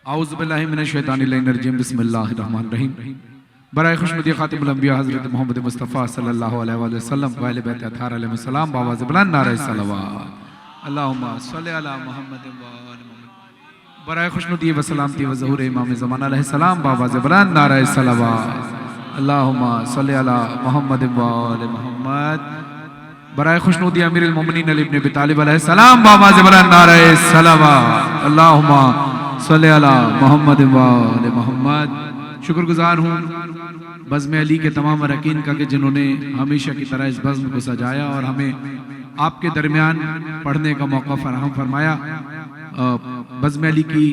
औज़ु बिल्लाहि मिनश शैतानिर रजीम बिस्मिल्लाहिर रहमानिर रहीम। बराए खुशनुदी खातिमुल अंबिया हज़रत मोहम्मद मुस्तफ़ा सल्लल्लाहु अलैहि वसल्लम व अहले बैत अत्हार अलैहिस्सलाम बावाज़ बुलंद नारे सलावत अल्लाहुम्मा सल्लि अला मुहम्मद व आलि मुहम्मद। बराए खुशनुदी व सलामती व ज़हूर इमाम ज़माना अलैहिस्सलाम बावाज़ बुलंद नारे सलावत अल्लाहुम्मा सल्लि अला मुहम्मद व आलि मुहम्मद। बराए खुशनुदी अमीरुल मोमिनीन अली इब्न अबी तालिब अलैहिस्सलाम बावाज़ बुलंद नारे सलावत अल्लाहुम्मा सल्ले अला मोहम्मद व आले मोहम्मद। शुक्रगुजार हूँ बज़्म अली के तमाम अरकान का कि जिन्होंने हमेशा की तरह इस बज़्म को सजाया और हमें आपके दरमियान पढ़ने का मौका फराहम फरमाया। बज़्म अली की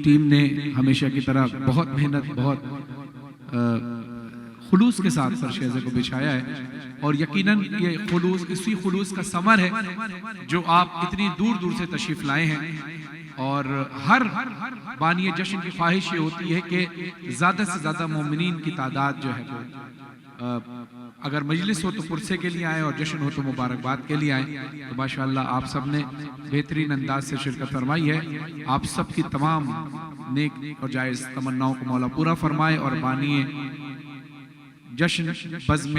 टीम ने हमेशा की तरह बहुत मेहनत बहुत खुलूस के साथ सरशेज़े को बिछाया है और यकीनन ये खुलूस इसी खुलूस का समर है जो आप इतनी दूर दूर से तशरीफ़ लाए हैं। और हर बानी जश्न की ख्वाहिश ये होती है कि ज़्यादा से ज़्यादा मोमिनीन की तादाद जो है वो अगर मजलिस हो तो पुरसे के लिए आए और जश्न हो तो मुबारकबाद के लिए आए। तो माशाअल्लाह आप सब ने बेहतरीन अंदाज से शिरकत फरमाई है। आप सब की तमाम नेक और जायज़ तमन्नाओं को मौला पूरा फरमाए और बानी जश्न बज़्म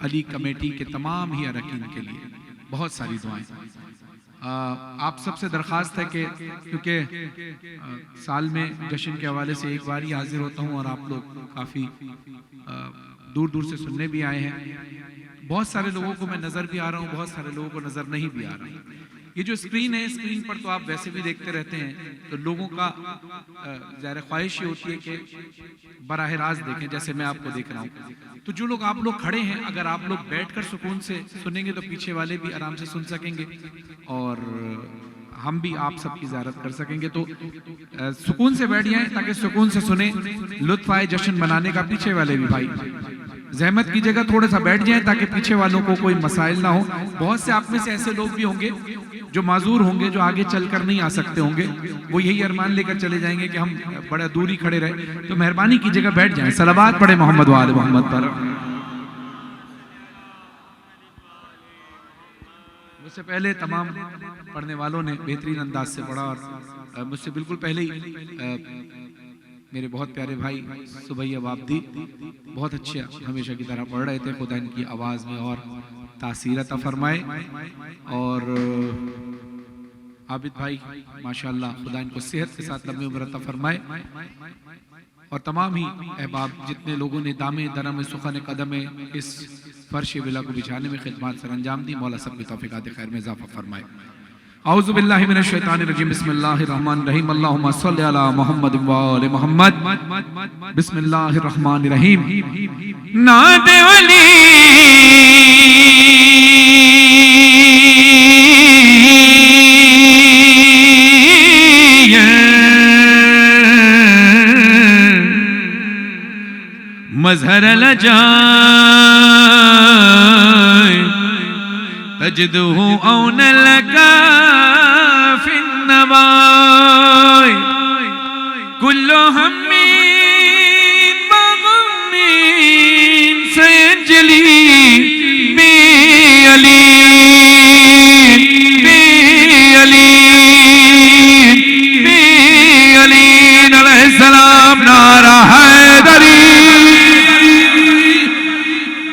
अली कमेटी के तमाम ही अरकान के लिए बहुत सारी दुआएं। आप सबसे दरख्वास्त है कि क्योंकि साल में जश्न के हवाले से एक बार ही हाजिर होता हूँ और आप लोग काफ़ी दूर दूर से सुनने भी आए हैं। बहुत सारे लोगों को मैं नज़र भी आ रहा हूँ, बहुत सारे लोगों को नज़र नहीं भी आ रहा हूँ। ये जो स्क्रीन है, स्क्रीन पर तो आप वैसे भी देखते रहते हैं, तो लोगों का ज़ाहिर ख्वाहिश ये होती है कि बराह रास्त देखें जैसे मैं आपको देख रहा हूँ। तो जो लोग आप लोग खड़े हैं, अगर आप लोग बैठकर सुकून से सुनेंगे तो पीछे वाले भी आराम से सुन सकेंगे और हम भी आप सबकी ज़ियारत कर सकेंगे। तो सुकून से बैठ जाएं ताकि सुकून से सुने, लुत्फ़ आए जश्न मनाने का। पीछे वाले भी भाई ज़हमत की जगह थोड़ा सा बैठ जाएं ताकि पीछे वालों को कोई मसाइल ना हो। बहुत से आप में से ऐसे लोग भी होंगे जो माजूर होंगे, जो आगे चलकर नहीं आ सकते होंगे, वो यही अरमान लेकर चले जाएंगे कि हम बड़ा दूर ही खड़े रहे। तो मेहरबानी की जगह बैठ जाएं। सलावत पढ़े मोहम्मद व आले मोहम्मद पर। मुझसे पहले तमाम पढ़ने वालों ने बेहतरीन अंदाज से पढ़ा और मुझसे बिल्कुल पहले ही मेरे बहुत प्यारे भाई सुबैया वाबदी बहुत अच्छे हमेशा की तरह पढ़ रहे थे। खुदा इनकी आवाज़ में और तासीर अता फरमाए। और आबिद भाई माशाअल्लाह खुदा इनको सेहत के साथ लंबी उम्र अता फरमाए। और तमाम ही अहबाब जितने लोगों ने दामे दरम सुखन कदम इस फर्श बिला को बिछाने में खिदमत सर अंजाम दी, मौला सब की तौफीक़ात खैर में इजाफा फरमाए। औज़ु बिल्लाहि मिनश शैतानिर रजीम बिस्मिल्लाहिर रहमानिर रहीम अल्लाहुम्मा सल्लि अला मुहम्मद व आले मुहम्मद। बिस्मिल्लाहिर रहमानिर रहीम। नादे अली मज़हर लजाए तजदहु औन लका फिन्नवाय कुल्लो हम्मीन बग़म्मीन सयंजली बी अली बी अली बी अली अलैहिस्सलाम नारा हैदरी।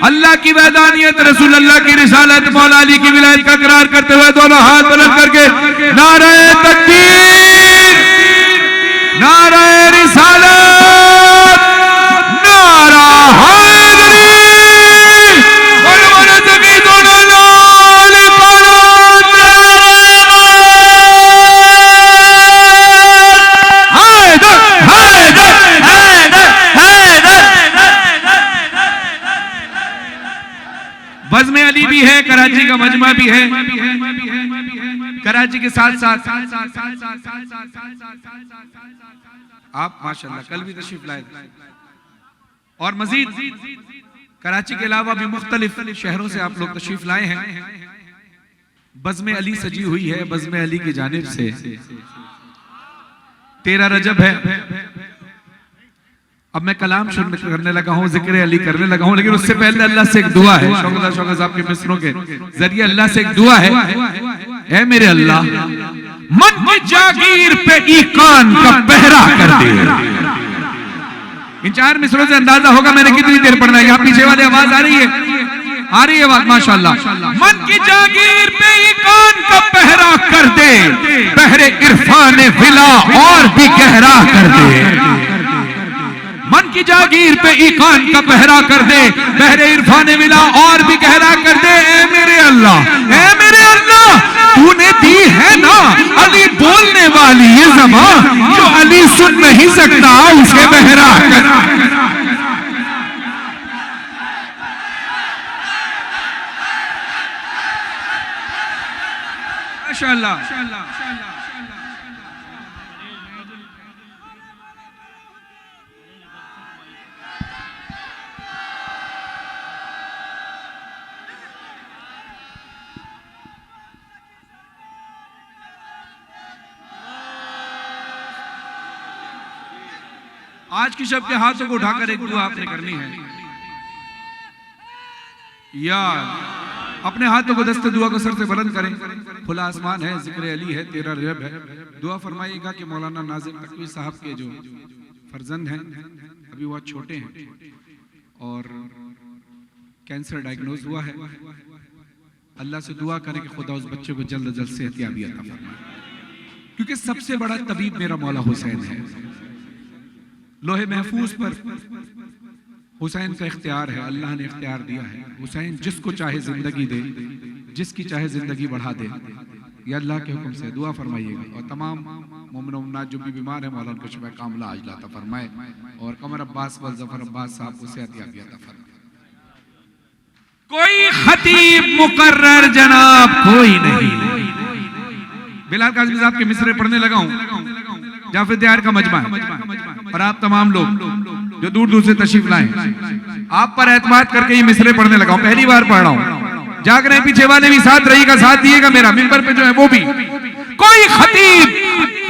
अल्लाह की वहदानियत, रसूल अल्लाह की रिसालत, मौला अली की विलायत का इकरार करते हुए दोनों हाथ बुलंद करके नारे तकबीर, नारे रिसालत, नारा हैदरी। बज़्म अली भी है, कराची का मजमा भी है, कराची के साथ साथ आप माशाअल्लाह कल भी तशरीफ लाए और मजीद कराची के अलावा भी मुख्तलिफ शहरों से आप लोग तशरीफ लाए हैं। बज़्म अली सजी हुई है बज़्म अली की जानिब से। 13 रजब है। अब मैं कलाम शुरू करने लगा हूँ, जिक्र अली करने लगा हूँ, लेकिन उससे पहले अल्लाह से एक दुआ है। शौकत साहब के मिसरों के जरिए अल्लाह से एक दुआ है। ऐ मेरे अल्लाह मन की जागीर पे ईकान का पहरा कर दे। इन 4 मिसरों से अंदाजा होगा मैंने कितनी देर पढ़ना है। यहाँ पीछे वाली आवाज आ रही है, आ रही है आवाज, माशाल्लाह। मन की जागीर पे ईकान का पहरा कर दे, पहरे इरफान विला और भी गहरा कर दे। मन की जागीर पे ईकान का पहरा कर दे, पहरे इरफान विला और भी गहरा कर दे। ए मेरे अल्लाह, ए मेरे अल्लाह, तूने दी है ना अली बोलने वाली ये ज़बान, जो अली सुन नहीं सकता उसे बहरा कर। माशाअल्लाह। आज की शब के हाथों को उठाकर एक दुआ आपने करनी है। या अपने हाथों को दस्ते दुआ को सर से बुलंद करें। खुला आसमान है, जिक्र अली है, तेरा रब है। दुआ फरमाइएगा कि मौलाना नाज़िम तकवी साहब के जो फर्जंद हैं, अभी वह छोटे हैं और कैंसर डायग्नोज हुआ है। अल्लाह से दुआ करें कि खुदा उस बच्चे को जल्द अज जल्द सेहतियाबी अता फरमाए, क्योंकि सबसे बड़ा तबीब मेरा मौला हुसैन है। लोहे महफूज पर हुसैन का इख्तियार है, अल्लाह ने इख्तियार दिया है। हुसैन जिसको चाहे जिंदगी दे, जिसकी चाहे जिंदगी बढ़ा दे। या अल्लाह के हुक्म से दुआ फरमाइएगा। और तमाम मोमिन मुमिनात जो भी बीमार है, मौलाना को शिफा कामिला अजला अता फरमाए। और कमर अब्बास व जफर अब्बास साहब को सेहतियाबी अता फरमाए। कोई खतीब मुकर्रर जनाब कोई नहीं। बिलाल काज़मी साहब के मिसरे पढ़ने लगा हूं। जाफर दियार का मजमा है और आप तमाम लोग जो दूर दूर से तशरीफ लाए, आप पर एतमाद करके ये मिसरे पढ़ने लगा हूं। पहली बार पढ़ रहा हूं। जाग रहे पीछे वाले भी साथ रहिएगा, साथ दिएगा मेरा। मिंबर पे जो है वो भी। कोई खतीब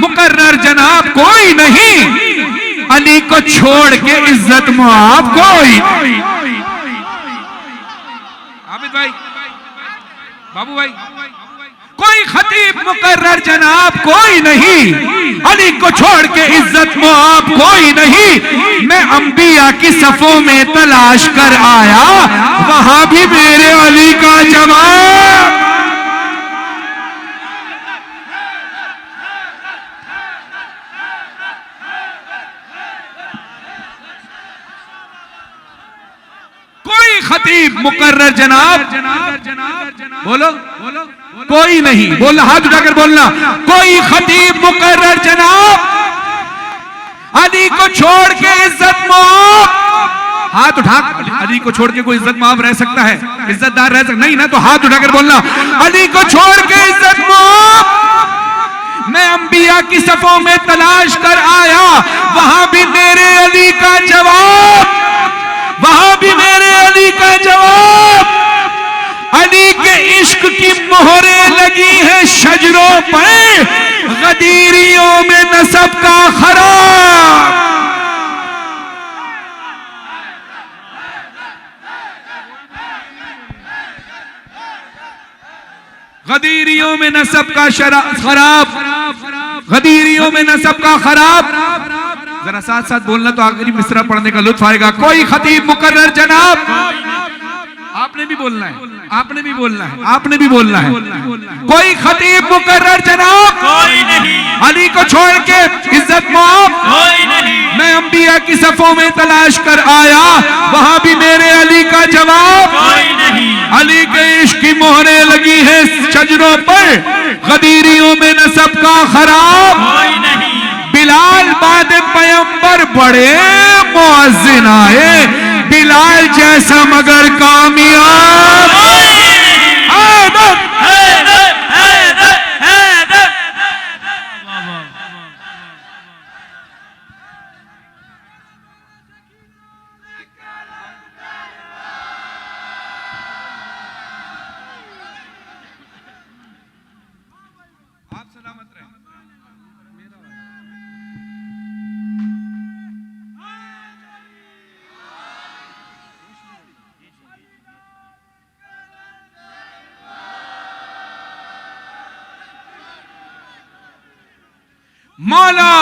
मुकर्रर जनाब कोई नहीं, अली को छोड़ के इज्जत मुआब कोई। आबिद भाई, बाबू भाई, कोई खतीब मुकर्रर जनाब कोई नहीं, अली को छोड़ के इज्जत मुआब कोई नहीं। मैं अंबिया की सफों में तलाश कर आया, वहां भी मेरे अली का जवाब। कोई खतीब मुकर्रर जनाब बोलो कोई नहीं। बोलना, हाथ उठाकर बोलना। कोई खतीब मुकर्रर जनाब अली को छोड़ के इज्जत मुआब। हाथ उठा, अली को छोड़ के कोई इज्जत मुआब रह सकता है, इज्जतदार रह सकता नहीं ना, तो हाथ उठाकर बोलना। अली को छोड़ के इज्जत मुआब मैं अंबिया की सफों में तलाश कर आया, वहां भी मेरे अली का जवाब, वहां भी मेरे अली का जवाब। अली के इश्क की मोहरें लगी हैं शजरों पर, गदीरियों में नसब का खराब। गदीरियों में नसब का खराब, गदीरियों में नसब का खराब। जरा साथ साथ बोलना तो आखिरी मिसरा पढ़ने का लुत्फ आएगा। कोई खतीब मुकर्रर जनाब, आपने भी बोलना है, आपने भी बोलना है, आपने भी बोलना है। कोई खतीब मुकर्रर जनाब कोई नहीं, अली को छोड़ के इज्जत मुआब कोई नहीं। मैं अंबिया की सफों में तलाश कर आया, वहां भी मेरे अली का जवाब कोई नहीं। अली के इश्क की मोहरें लगी है शजरों पर, गदीरियों में नसब का खराब कोई नहीं। बिलाल बाद पैगंबर बड़े मुअज्जिन आए, बिलाल जैसा मगर कामयाब आप सलामत रहे। मौला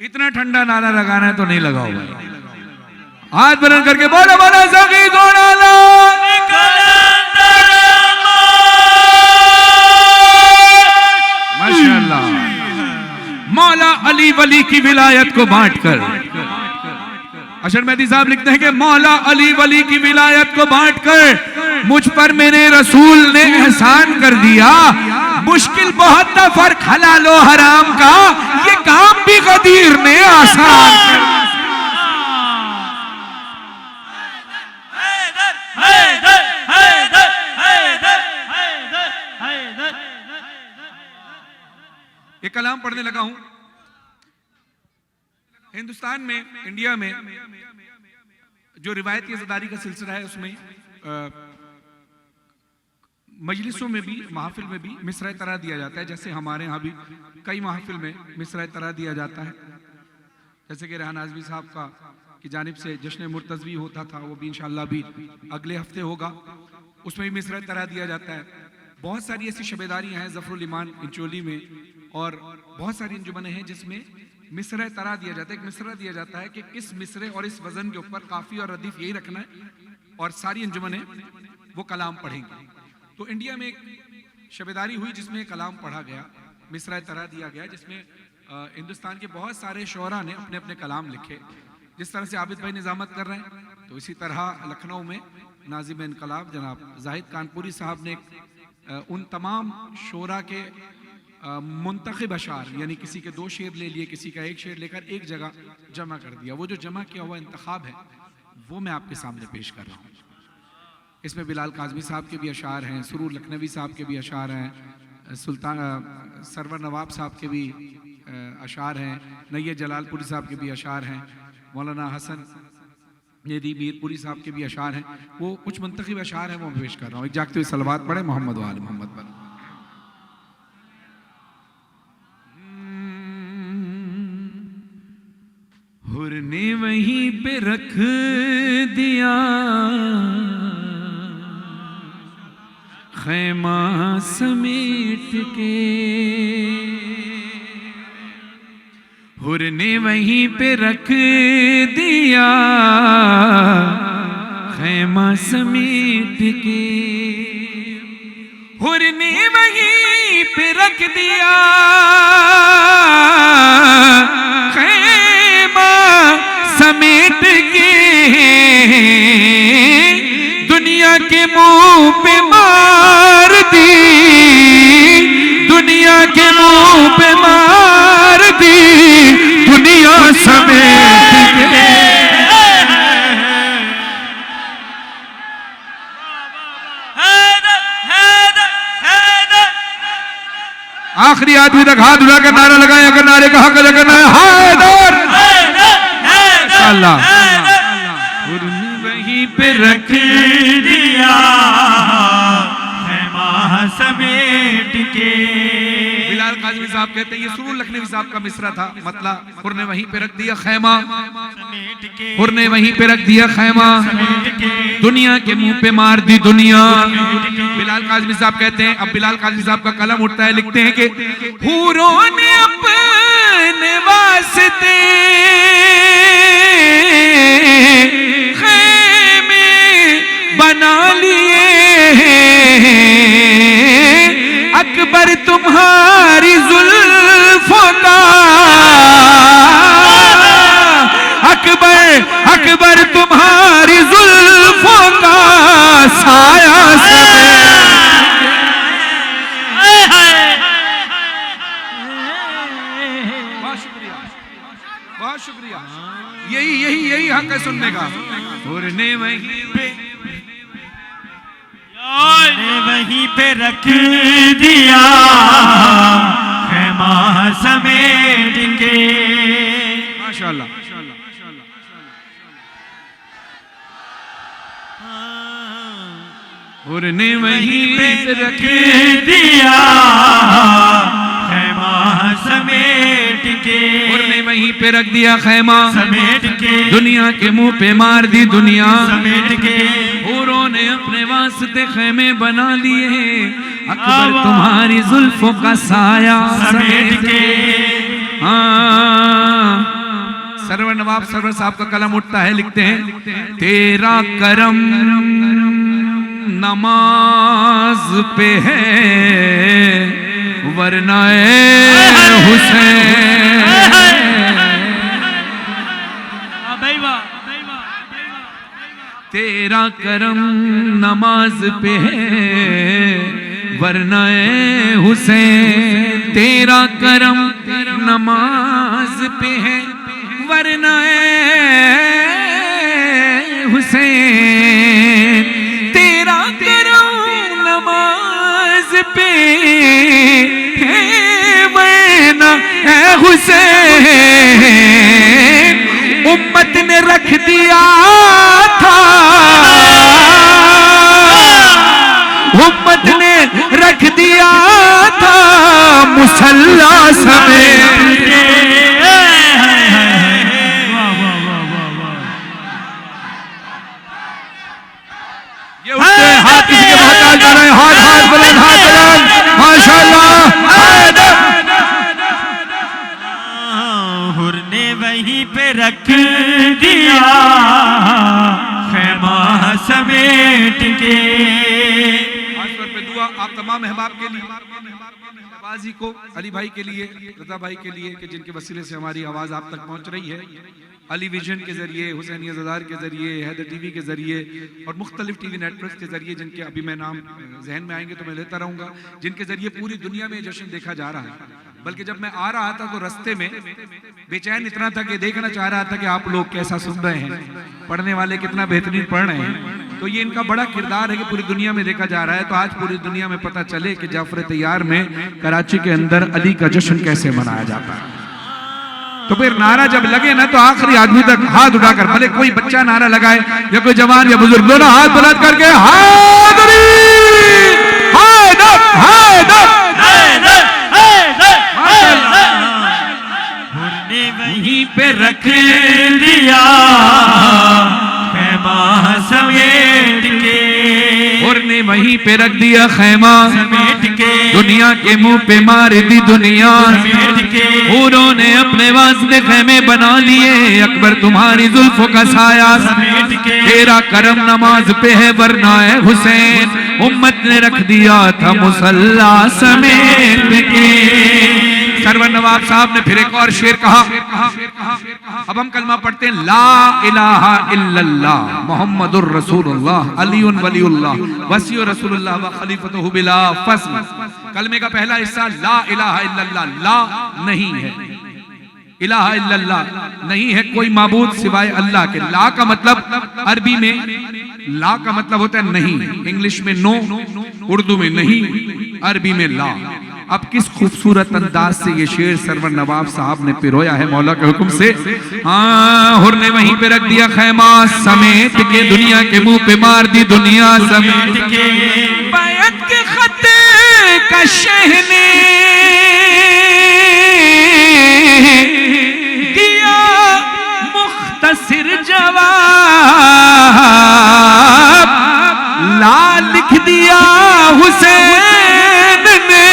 इतना ठंडा नारा लगाना है तो नहीं लगाओ भाई, हाथ बुलंद करके बोलो बोलो सखी गोनाला माशाअल्लाह। मौला अली वली की विलायत को बांटकर, अशर मेहदी साहब लिखते हैं कि मौला अली वली की विलायत को बांटकर मुझ पर मेरे रसूल ने एहसान कर दिया। मुश्किल बहुत था फर्क हलाल और हराम का, ये काम भी गदीर ने आसान कर दिया। एक कलाम पढ़ने लगा हूं। हिंदुस्तान में, इंडिया में जो रिवायत की ज़दारी का सिलसिला है उसमें मजलिसों में भी, महफिल में भी मिसरा तरा दिया जाता है। जैसे हमारे यहाँ भी कई महफिल में मिसरा तरा दिया जाता है। जैसे कि रेहान आज़मी साहब का की जानिब से जश्न मुर्तज़वी होता था, वो भी इंशाअल्लाह भी अगले हफ्ते होगा, उसमें भी मिसरा तरा दिया जाता है। बहुत सारी ऐसी शबेदारियाँ हैं ज़फ़रुल ईमान इंचोली में, और बहुत सारी अंजुमनें हैं जिसमें मिसरा तरा दिया जाता है। एक मिसरा दिया जाता है कि इस मिसरे और इस वज़न के ऊपर काफ़ी और रदीफ यही रखना है, और सारी अंजुमनें वो कलाम पढ़ेंगी। तो इंडिया में एक शबेदारी हुई जिसमें कलाम पढ़ा गया, मिसरा तरा दिया गया, जिसमें हिंदुस्तान के बहुत सारे शोरा ने अपने अपने कलाम लिखे। जिस तरह से आबिद भाई निज़ामत कर रहे हैं, तो इसी तरह लखनऊ में नाज़िम इनकलाब जनाब जाहिद कानपुरी साहब ने उन तमाम शोरा के मुंतखब अशार, यानी किसी के 2 शेर ले लिए, किसी का 1 शेर लेकर एक जगह जमा कर दिया। वो जो जमा किया हुआ इंतखाब है वो मैं आपके सामने पेश कर रहा हूँ। इसमें बिलाल काज़मी साहब के भी अशार हैं, सुरूर लखनवी साहब के भी अशार हैं, सुल्तान सरवर नवाब साहब के भी अशार हैं, नैय्यर जलालपुरी साहब के भी अशार हैं, मौलाना हसन यदी मीरपुरी साहब के भी अशार हैं। वो कुछ मुंतखब अशार हैं, वो मैं पेश कर रहा हूँ। एक जागते हुए सलवात पढ़े मोहम्मद वाले मोहम्मद पर। हुर ने वहीं पे रख दिया खैमा समेट के, हुर ने वहीं पे रख दिया खैमा समेट के, हुर ने वहीं पे रख दिया खैमा समेट के, दुनिया के मुंह पे मार दी, दुनिया के मुंह पे मार दी दुनिया समेट के। आखिरी आदमी तक हाथ उठा कर नारा लगाए, अगर नारे का हक लगना है हैदर अल्लाह, वहीं पे रख दिया खैमा समेट के। बिलाल काज़मी साहब कहते हैं ये सुरूर लखनवी साहब का मिसरा था, मतलब हुर ने वहीं पे रख दिया खैमा समेट के, हुर ने वहीं पे रख दिया खैमा समेट के, दुनिया के मुंह पे मार दी दुनिया। बिलाल काज़मी साहब कहते हैं, अब बिलाल काज़मी साहब का कलम उठता है, लिखते हैं कि हूरों ने अपने वास्ते खैमे बना लिए, अकबर तुम्हारी जुल्फों का, अकबर अकबर तुम्हारी जुल्फों का साया बहुत शुक्रिया। यही यही यही हक है सुनने का। और ने वहीं पे रख दिया खैमा समेट के। माशाअल्लाह और ने वहीं पे रख दिया खैमा समेट समेट के, और ने वहीं पे रख दिया खैमा समेट के, दुनिया के मुंह पे मार दी दुनिया समेट के, औरों ने अपने वास्ते खैमे बना लिए, अकबर तुम्हारी जुल्फों का साया समेट के। सरवर नवाब सरवर साहब का कलम उठता है, लिखते हैं तेरा करम नमाज पे है वरना हुसैन, तेरा करम नमाज पे है वरना हुसैन, तेरा करम नमाज पे है वरना हुसैन, तेरा करम नमाज पे है वरना हुसैन, उम्मत ने रख दिया था, उम्मत ने रख दिया था मुसल्ला समेत, ये उठते हाथ किसी के हाथ डाल रहे हैं, हाथ बुलंद, हाथ बुलंद, माशाअल्लाह। हुर ने वहीं पे रख दिया खैमा समेट के। खासतौर पे दुआ आप तमाम अहबाब के लिए, नवाजी को, अली भाई के लिए, रजा भाई के लिए कि जिनके वसीले से हमारी आवाज़ आप तक पहुंच रही है, अली विजन के जरिए, हुसैनी अज़ादार के जरिए, हैदर टीवी के जरिए और मुख्तलिफ टीवी नेटवर्क के जरिए, जिनके अभी मैं नाम जहन में आएंगे तो मैं लेता रहूँगा, जिनके जरिए पूरी दुनिया में जश्न देखा जा रहा है। बल्कि जब मैं आ रहा था तो रास्ते में बेचैन इतना था कि देखना चाह रहा था कि आप लोग कैसा सुन रहे हैं, पढ़ने वाले कितना बेहतरीन पढ़ रहे हैं। तो ये इनका बड़ा किरदार है कि पूरी दुनिया में देखा जा रहा है। तो आज पूरी दुनिया में पता चले कि जाफर तैयार में कराची के अंदर अली का जश्न कैसे मनाया जाता है। तो फिर नारा जब लगे ना तो आखिरी आदमी तक हाथ उठाकर, भले कोई बच्चा नारा लगाए या कोई जवान या बुजुर्ग, दोनों हाथ बुलंद करके हैदरी हैदर हैदर वहीं पे रख दिया खैमा समेट के, और ने वहीं पे रख दिया खैमा समेट के, दुनिया के मुंह पे मार दी दुनिया समेट के, उन्होंने अपने वास्ते खैमे बना लिए, अकबर तुम्हारी जुल्फों का साया समेट के, तेरा करम नमाज पे है वरना हुसैन, उम्मत ने रख दिया था मुसल्ला समेट के। सरवर नवाब साहब ने फिर एक और शेर कहा, अब हम कलमा पढ़ते हैं, ला इलाहा इल्लल्लाह मुहम्मदुर रसूलुल्लाह अलीउन वलीउल्लाह वसीउ रसूलुल्लाह व खलीफतुहु बिला फस्ल। कलमे का पहला हिस्सा ला इलाहा इल्लल्लाह, ला नहीं है, इलाहा इल्लल्लाह नहीं है कोई माबूद सिवाय अल्लाह के। ला का मतलब अरबी में ला का मतलब होता है नहीं, इंग्लिश में नो, उर्दू में नहीं, अरबी में ला। अब किस खूबसूरत अंदाज से ये शेर सरवर नवाब साहब ने पिरोया है मौला के हुक्म से। हाँ, हुर ने वहीं पे रख दिया खैमा समेट के, दुनिया के मुंह पे मार दी दुनिया समेट के, बैत के खत्ते का शहने दिया मुख्तसिर जवाब, ला लिख दिया हुसैन ने,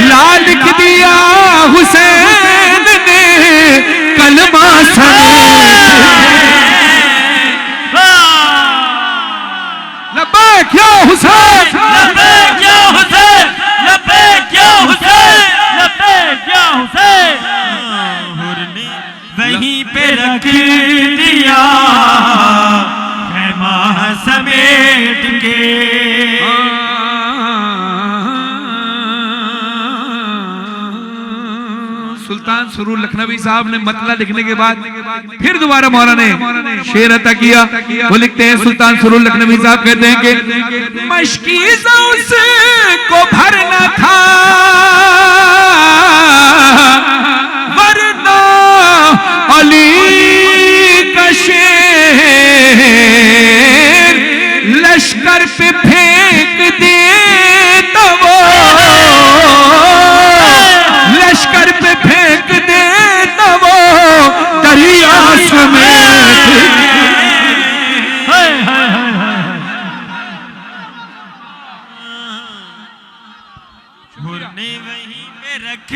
ला लिख दिया हुसैन ने कलमा समेट। लब्बैक या हुसैन, लब्बैक या हुसैन, लब्बैक या हुसैन, लब्बैक या हुसैन। हुर ने वहीं पे रख दिया खैमा समेट के। सुल्तान सुरूर लखनवी साहब ने मतला लिखने के बाद फिर दोबारा मौला ने शेर अता किया। वो लिखते हैं, सुल्तान सुरूर लखनवी साहब कहते हैं कि मशकीज़ों से को भरना था वरना अली का शेर लश्कर पे फेंक दे तो वो ने वहीं पे रख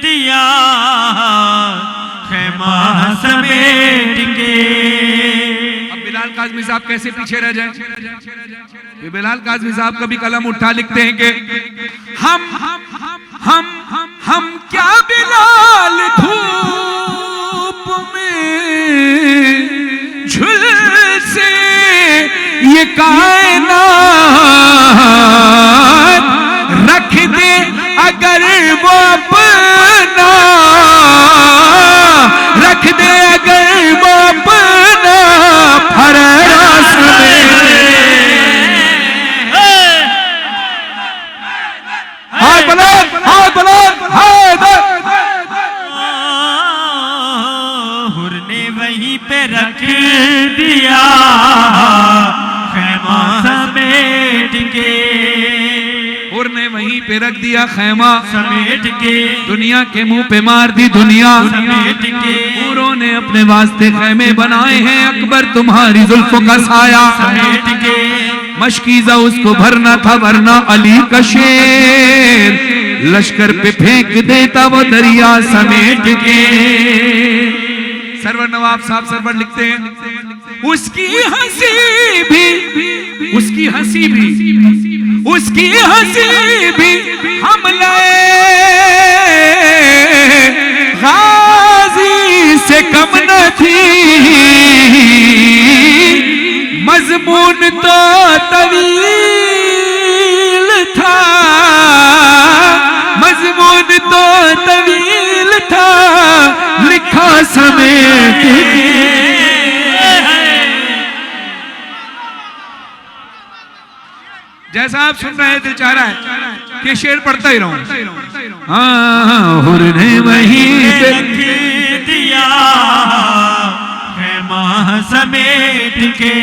दिया खैमा समेट के। अब बिलाल काज़मी साहब कैसे पीछे रह जाएं? ये बिलाल काज़मी साहब कभी कलम उठा लिखते हैं कि हम क्या बिलाल धूप में झुलसे ये कायनात रख दे अगर वो अपना, रख दे अगर वो अपना फरास में। हाय बलाल, हाय बलाल, हाय दर। हुर ने वहीं पे रख दिया खैमा समेट के। हुर ने वहीं पे रख दिया खैमा समेट के। दुनिया के मुंह पे मार दी दुनिया समेट के। हुरों ने अपने वास्ते खैमे बनाए हैं, अकबर तुम्हारी जुल्फों का साया समेट के। मशकीजा उसको भरना था वरना अली का शेर लश्कर पे फेंक देता वो दरिया समेट के। सरवर नवाब साहब सरवर लिखते हैं उसकी हंसी भी, उसकी हंसी भी, उसकी हंसी भी हमले गाजी से कम न थी, मजमून तो तवील था, मजमून तो तवील था, लिखा समेट के। जैसा आप सुन रहे हैं दिल चाह रहा है कि शेर पढ़ता ही रहूं। हाँ, हुर ने वहीं पे रख दिया खैमा समेट के।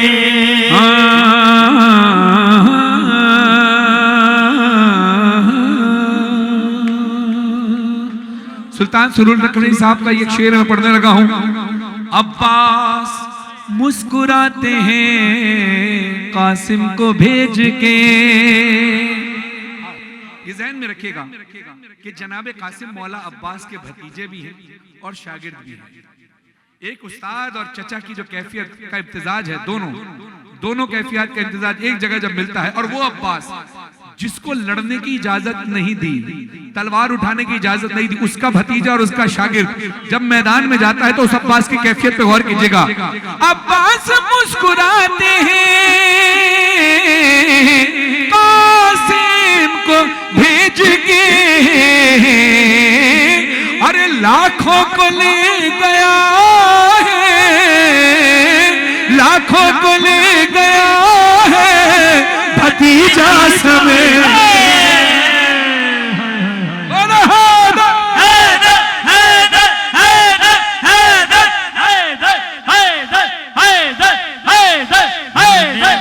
सुल्तान सुरूर नकवी साहब का एक शेर मैं पढ़ने लगा हूं। अब्बास मुस्कुराते हैं कासिम को भेज के। ये ज़हन में रखिएगा कि जनाबे कासिम मौला अब्बास के भतीजे भी हैं और शागिर्द भी हैं। एक उस्ताद और चचा की जो कैफियत का इम्तिजाज है, दोनों कैफियत का इम्तिजाज एक जगह जब मिलता है, और वो अब्बास जिसको लड़ने की इजाजत नहीं दी, तलवार उठाने की इजाजत नहीं दी, उसका भतीजा और उसका शागिर्द जब मैदान में जाता है तो उस अब्बास की कैफियत पे गौर कीजिएगा। अब्बास मुस्कुराते हैं कासिम को भेज के, अरे लाखों को ले गया है, लाखों को ले गया है भतीजा समेत।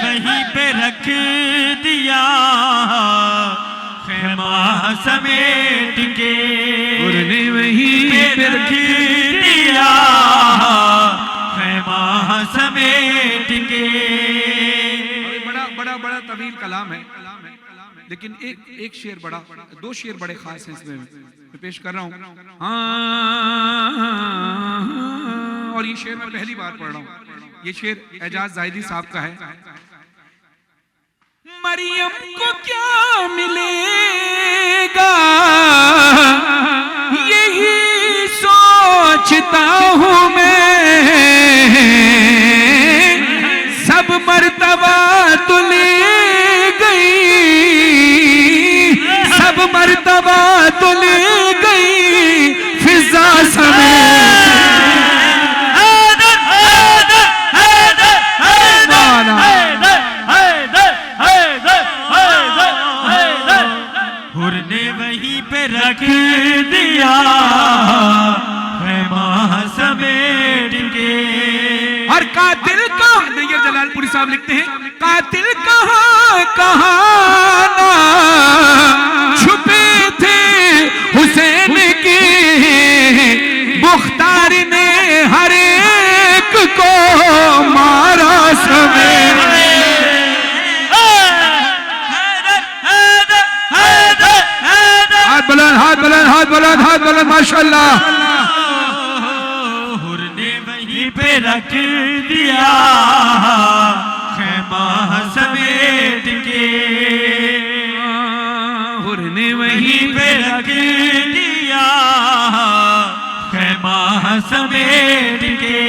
वहीं पे रख दिया खैमा समेट के। उन्होंने वहीं पे रख दिया खैमा समेट के। बड़ा तवील कलाम है, लेकिन एक शेर बड़ा, दो शेर बड़े खास हैं इसमें मैं पेश कर रहा हूं। और ये शेर मैं पहली बार पढ़ रहा हूं। ये शेर एजाज जाहिदी साहब का है। मरियम को क्या मिलेगा यही सोचता हूं मैं, सब मर्तबा तो ले गई, सब मर्तबा तो ले गई फिजा समेत। हुर ने वहीं पे रख दिया खैमा समेट के। और कातिल कहाँ, नैयर जलालपुरी साहब लिखते हैं, कातिल कहाँ कहाँ छुपे थे हुसैन के, मुख्तार ने हर एक को मारा समेत। हाथ बुलंद माशाअल्लाह। हुर ने वहीं पे रख दिया खैमा समेट के, हुर ने वहीं पे रख दिया खैमा समेट के।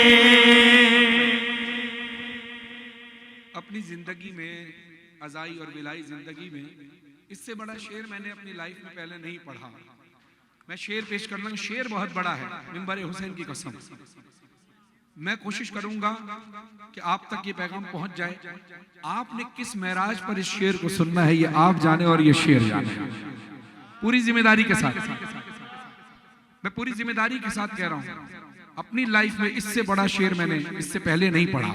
अपनी जिंदगी में, अज़ाई और बिलाई जिंदगी में इससे बड़ा शेर मैंने अपनी लाइफ में पहले नहीं पढ़ा। मैं शेर पेश कर लूंगा, शेर बहुत बड़ा है, मिंबर हुसैन की कसम। मैं कोशिश करूंगा कि आप तक ये पैगाम पहुंच जाए। आपने किस महराज पर इस शेर को सुनना है ये आप जाने और ये शेर जाने, पूरी जिम्मेदारी के साथ। मैं पूरी जिम्मेदारी के साथ कह रहा हूं, अपनी लाइफ में इससे बड़ा शेर मैंने इससे पहले नहीं पढ़ा।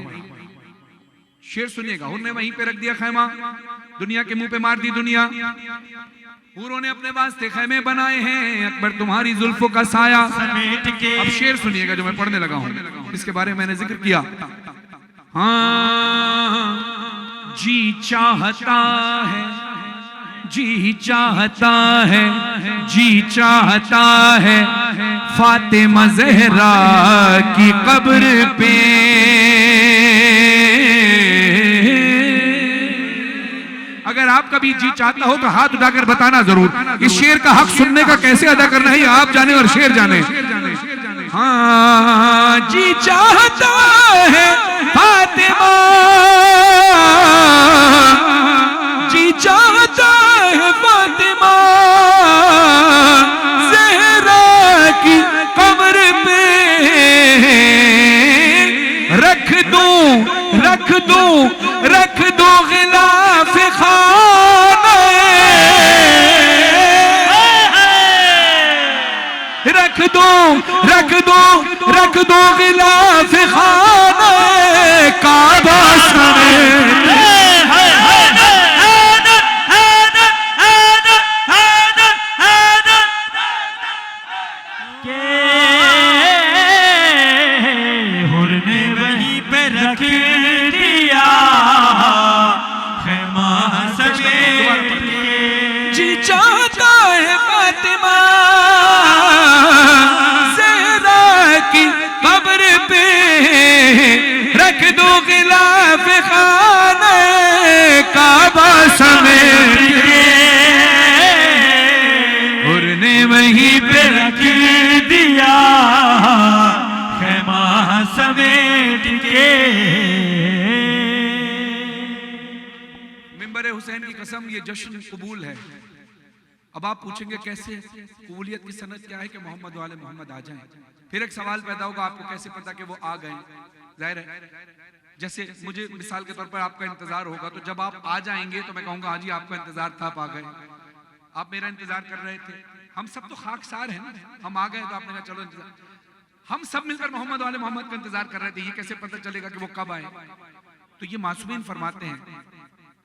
शेर सुनिएगा। उन्होंने वहीं पे रख दिया खैमा, दुनिया के मुंह पे मार दी दुनिया। हूरों ने अपने वास्ते खैमे बनाए हैं, अकबर तुम्हारी जुल्फों का साया समेट के। अब शेर सुनिएगा जो मैं पढ़ने लगा हूं, इसके बारे में मैंने जिक्र किया। हाँ, जी चाहता है, जी चाहता है, जी चाहता है फातिमा ज़हरा की कब्र पे। अगर आपका भी जी चाहता हो तो हाथ उठाकर बताना जरूर। इस शेर का हक सुनने का कैसे अदा करना है ये आप जाने और शेर जाने। हाँ, जी चाहता है फातिमा, जी चाहता है फातिमा ज़हरा की कब्र पे रख दूं, रख दूं, रख दूं गिलाफ खाने, रख दूं, रख दूं, रख दूं गिलाफ खाने काबा समेत। रख दो गिलाफ खाने काबा समेट के, उन्होंने वहीं पे रख दिया खैमा समेट के। मिंबर हुसैन की कसम, ये जश्न कबूल है। अब आप पूछेंगे कैसे, कबूलियत की सनद क्या है कि मोहम्मद वाले मोहम्मद आ जाएं। फिर एक सवाल पैदा होगा, आपको कैसे पता कि वो आ गए? जाहिर है, जैसे मुझे मिसाल के तौर पर आपका इंतजार होगा, तो जब आप आ जाएंगे तो मैं कहूंगा हाँ जी आपका इंतजार था, आप आ गए, आप मेरा इंतजार कर रहे थे। हम सब तो खाकसार हैं ना, हम आ गए तो आपने कहा चलो इंतजार। हम सब मिलकर मोहम्मद वाले मोहम्मद का इंतजार कर रहे थे, ये कैसे पता चलेगा कि वो कब आए? तो ये मासूमीन फरमाते हैं,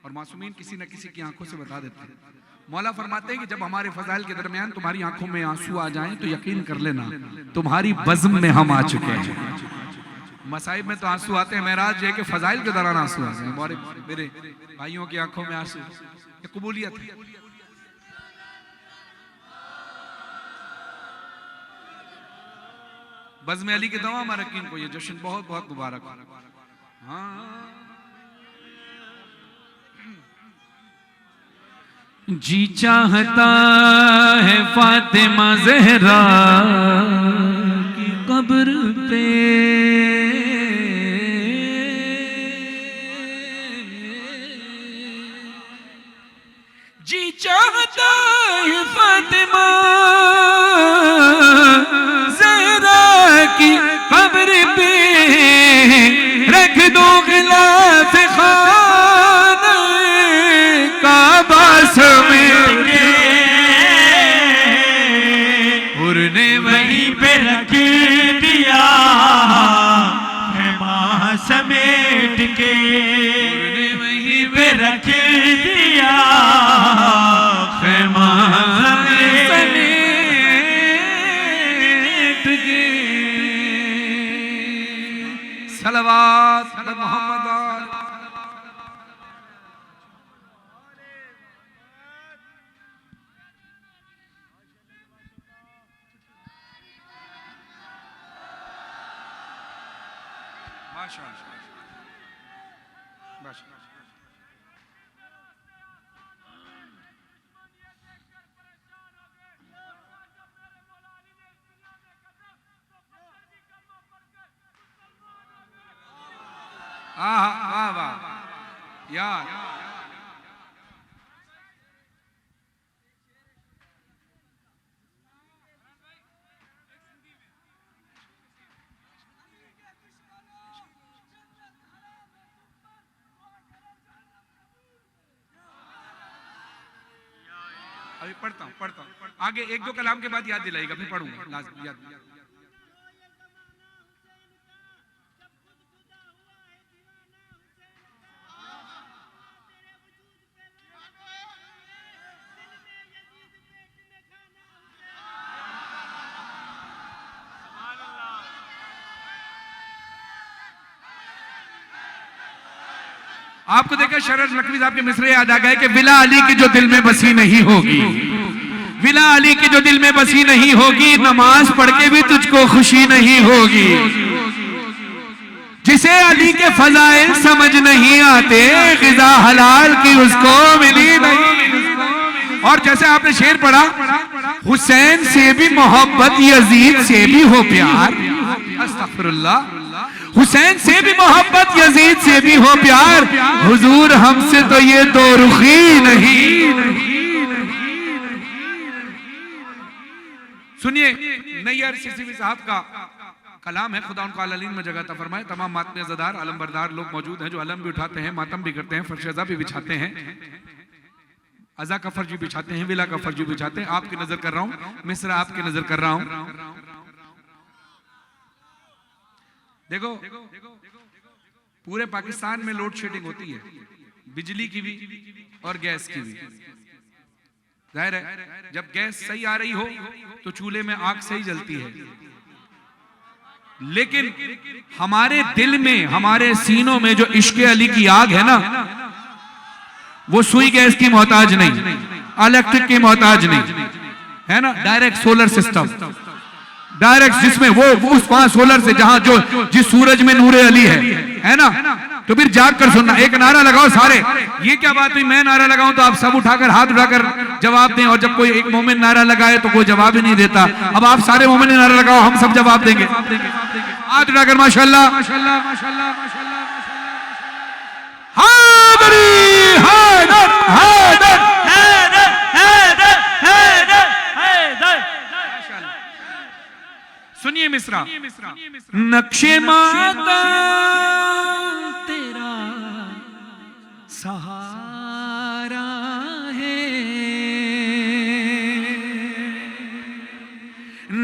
और मासूमीन किसी न किसी की आंखों से बता देते हैं। मौला फरमाते हैं कि जब हमारे फजाइल के दरमियान तुम्हारी आंखों में आंसू आ जाएं तो यकीन कर लेना तुम्हारी बज़्म में हम आ चुके हैं। मसाइब में तो आंसू आते हैं, महराज है कि फजाइल के दौरान आंसू आते हैं। मेरे भाइयों की आंखों में आंसू, ये कबूलियत है। बज़्म अली के दवा मरकीन को ये जश्न बहुत बहुत मुबारक। हाँ, जी चाहता है फातिमा ज़हरा की कब्र पे जी चाहता है फातिमा ज़हरा की कब्र पे रख दो गिलाफ खाने काबा समेट के, उन्होंने वहीं पे रख दिया खैमा समेट के, उन्होंने वहीं पे रख दिया खैमा समेट के। सलवात मोहम्मद। वाह वाह यार, अभी पढ़ता हूँ आगे एक दो कलाम के बाद याद दिलाएगा, फिर पढ़ूंगा याद। आपको देखा शरद नकवी साहब के मिसरे याद आ गए कि विला अली की जो दिल में बसी नहीं होगी, विला अली की जो दिल में बसी नहीं होगी, नमाज पढ़ के भी तुझको खुशी नहीं होगी। जिसे अली के फजाइल समझ नहीं आते, ग़िज़ा हलाल की उसको मिली नहीं। और जैसे आपने शेर पढ़ा, हुसैन से भी मोहब्बत, यजीद से भी हो प्यार, अस्तग़फिरुल्लाह, हुसैन से भी मोहब्बत, यजीद से भी हो प्यार, हुजूर हमसे तो ये दो रुखी नहीं। सुनिए, नैयर सिरसिवी साहब का कलाम है, खुदा उनको अलीन में जगह अता फरमाए। तमाम मातम अज़ादार अलम बरदार लोग मौजूद हैं जो अलम भी उठाते हैं, मातम भी करते हैं, फर्श भी बिछाते हैं, अज़ा का फर्ज भी बिछाते हैं, विला का फर्ज भी बिछाते हैं। आपकी नजर कर रहा हूं, मिस्र आपकी नजर कर रहा हूं। देखो, पूरे पाकिस्तान में लोड शेडिंग होती है, बिजली की भी और गैस की भी। जाहिर है जब गैस सही आ रही हो तो चूल्हे में आग सही जलती है, लेकिन हमारे दिल में, हमारे सीनों में जो इश्क़ अली की आग है ना, वो सुई गैस की मोहताज नहीं, इलेक्ट्रिक की मोहताज नहीं, है ना, डायरेक्ट सोलर सिस्टम, डायरेक्ट, जिसमें वो उस वहां सोलर से जहां जो जिस सूरज में नूरे अली है ना। तो फिर जाग कर सुनना, एक नारा लगाओ सारे। ये क्या बात हुई, मैं नारा लगाऊं तो आप सब उठाकर हाथ उठाकर जवाब दें, और जब कोई एक मोमिन नारा लगाए तो कोई जवाब ही नहीं देता। अब आप सारे मोमिन नारा लगाओ, हम सब जवाब देंगे। हाथ उठाकर माशाल्लाह माशाल्लाह माशाल्लाह माशाल्लाह। हैदरी हैदर हैदर हैदर हैदर हैदर हैदर। सुनिए मिस्रा, नक्शे माता तेरा सहारा है,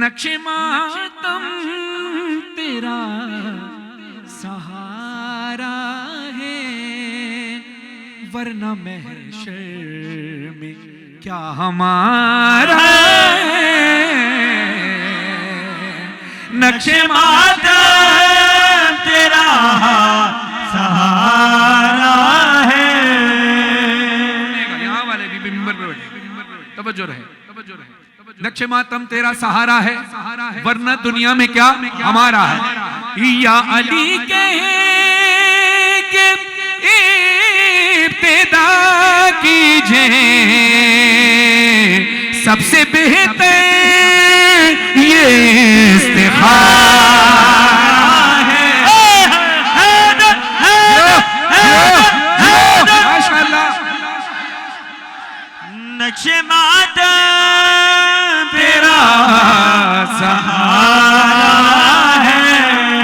नक्शे मातम तेरा सहारा है, वरना महशर में क्या हमारा है। नक्शे मातम तेरा सहारा है। यहाँ वाले भी मिंबर पे बैठे, तवज्जो रहे, तवज्जो रहे। नक्शे मातम तेरा सहारा है, वरना दुनिया में क्या हमारा है। या अली के इब्तिदा कीजिए, सबसे बेहतर ये इस्तिखारा है। माशाअल्लाह। नक्शे मातम तेरा सहारा है,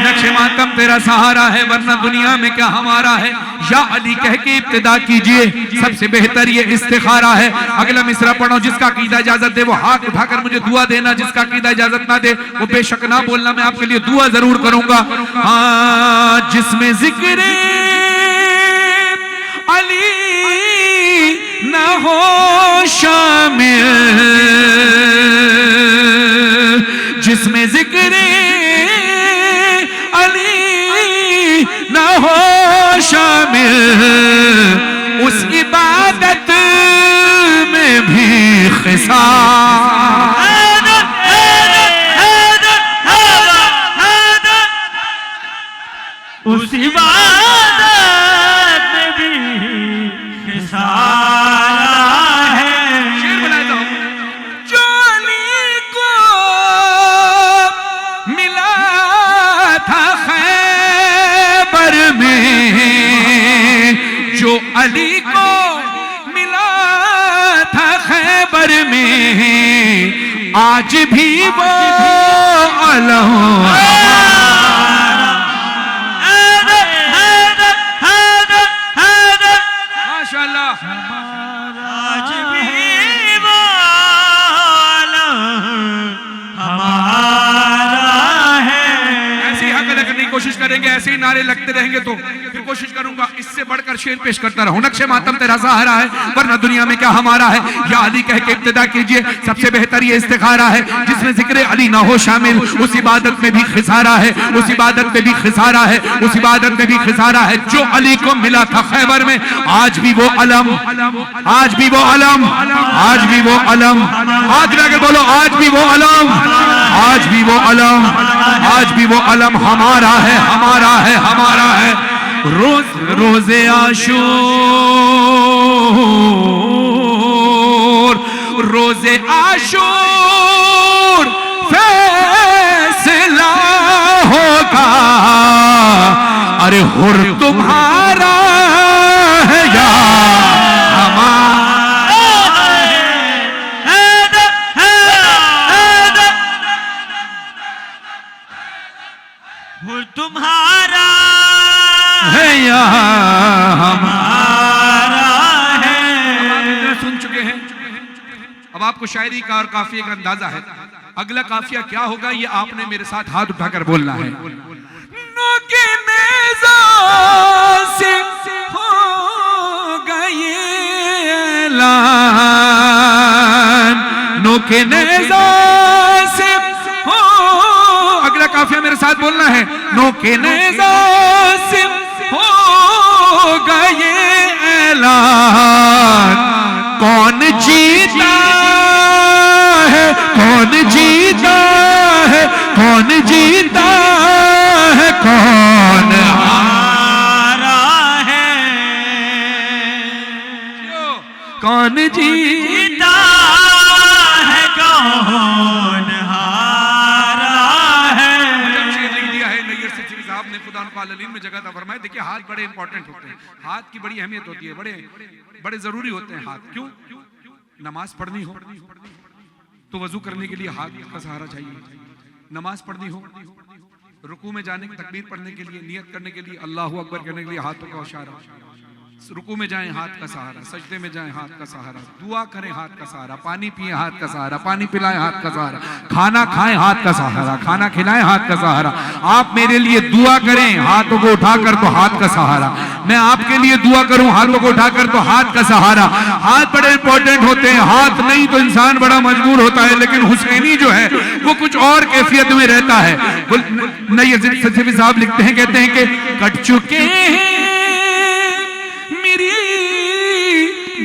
नक्शे मातम तेरा सहारा है, वरना दुनिया में क्या हमारा है। या अली कह के इब्तिदा कीजिए, सबसे बेहतर ये इस्तिखारा है। अगला मिसरा पढ़ो, जिसका अकीदा इजाजत दे वो हाथ उठाकर मुझे दुआ देना, जिसका अकीदा इजाजत ना दे वो बेशक ना बोलना, मैं आपके लिए दुआ जरूर करूंगा। हाँ, जिसमें जिक्र अली ना हो शामिल, जिसमें जिक्र अली ना हो शामिल, उस इबादत में भी खिसार। उस इशारा है। शेर बनाता हूं। जो अली को मिला था खैबर में, जो अली को मिला था खैबर में, आज भी वो अलम माशाअल्लाह, आज भी वो अलम हमारा है। ऐसे ही हक अदा करने की कोशिश करेंगे, ऐसे ही नारे लगते रहेंगे तो फिर कोशिश करूंगा इससे बढ़कर शेर पेश करता रहूं। नक्शे मातम तेरा सहारा है, वरना दुनिया में क्या हमारा है। या अली कह के इब्तिदा कीजिए, सबसे बेहतर ये इस्तिखारा है जिसमें जिक्र अली ना हो शामिल। उस इबादत में भी खिसारा है, उस इबादत में भी खिसारा है, उस इबादत में भी खिसारा है। जो अली को मिला था खैबर में, आज भी वो अलम, आज भी वो अलम, आज भी वो अलम। हाथ लगा बोलो, आज भी वो अलम, आज भी वो अलम, आज भी वो अलम हमारा है, हमारा है, हमारा है। रोजे आशूर, रोजे आशूर फैसला होगा। अरे हुर तुम्हारा है या तुम्हारा है या हमारा है। सुन चुके हैं, अब आपको शायरी का और काफिये का अंदाजा है। अगला काफिया क्या होगा ये आपने मेरे साथ हाथ उठाकर बोलना है। नोके नेज़ा से होगा ये ऐलान, नोके नेज़ा से हो। अगला काफिया मेरे साथ बोलना है। नोके नेज़ा से होगा ये ऐलान, कौन जीता है, कौन जीता है, कौन जीता है, कौन हारा है। कौन जीता है, कौन हारा है। शेर लिख दिया है नैयर सिद्दीकी साहब ने, खुदा उनको आलीन में जगह ता फरमाए। देखिए हाथ बड़े इंपॉर्टेंट होते हैं, हाथ की बड़ी अहमियत होती है, बड़े बड़े जरूरी होते हैं हाथ। क्यों? नमाज पढ़नी हो तो वजू करने के लिए हाथ का सहारा चाहिए। नमाज पढ़नी हो, रुकू में जाने की तकबीर पढ़ने के लिए, नियत करने के लिए, अल्लाहू अकबर करने के लिए हाथों का इशारा। रुकू में जाएं हाथ का सहारा, सजदे में जाएं हाथ का सहारा, दुआ करें हाथ का सहारा, पानी पिए हाथ का सहारा, पानी पिलाएं हाथ का सहारा, खाना खाएं हाथ का सहारा, खाना खिलाएं हाथ का सहारा। आप मेरे लिए दुआ करें हाथों को उठाकर तो हाथ का सहारा, मैं आपके लिए दुआ करूं हाथों को उठाकर तो हाथ का सहारा। हाथ बड़े इंपॉर्टेंट होते हैं, हाथ नहीं तो इंसान बड़ा मजबूर होता है, लेकिन हुसैनी जो है वो कुछ और कैफियत में रहता है। नैयर सिद्दीकी साहब लिखते हैं, कहते हैं कि कट चुके हैं मेरी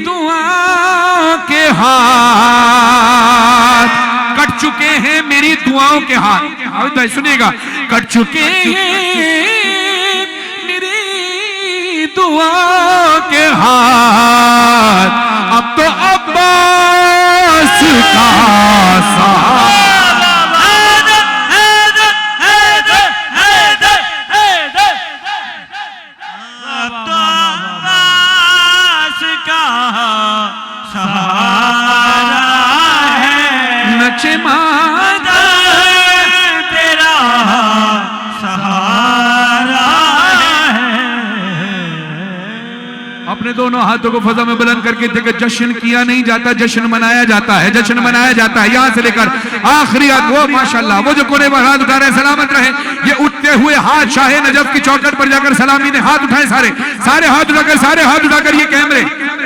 दुआ के हाथ, कट चुके हैं मेरी दुआओं के हाथ। अब सुनिएगा, कट चुके हैं मेरी दुआ के हाथ, अब तो अब्बास का साथ। तेरा सहारा है। अपने दोनों हाथों को फजा में बुलंद करके देखो, जश्न किया नहीं जाता, जश्न मनाया जाता है, जश्न मनाया जाता है। यहां से लेकर आखिरी हाथ, वो माशाल्लाह वो जो कोने पर हाथ उठा रहे सलामत रहे। ये उठते हुए हाथ शाहे नजफ की चौखट पर जाकर सलामी ने हाथ उठाए, सारे सारे हाथ उठाकर, सारे हाथ उठाकर। ये कैमरे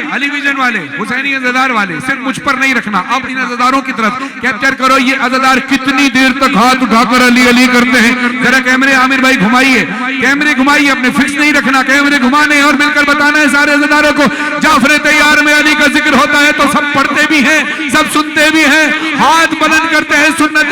अली विजन वाले, हुसैनी अज़ादार वाले, सिर्फ मुझ पर नहीं रखना, अब इन अज़ादारों की तरफ कैप्चर करो। ये अज़ादार कितनी देर तक हाथ उठाकर अली अली करते हैं, जरा कैमरे आमिर भाई घुमाइए, कैमरे घुमाइए, अपने फिक्स नहीं रखना, कैमरे घुमाने और मिलकर बताना है सारे अज़ादारों को। जाफर तैयार में अली का जिक्र होता है तो सब पढ़ते भी हैं, सब सुनते भी हैं, हाथ बुलंद करते हैं, सुन्नत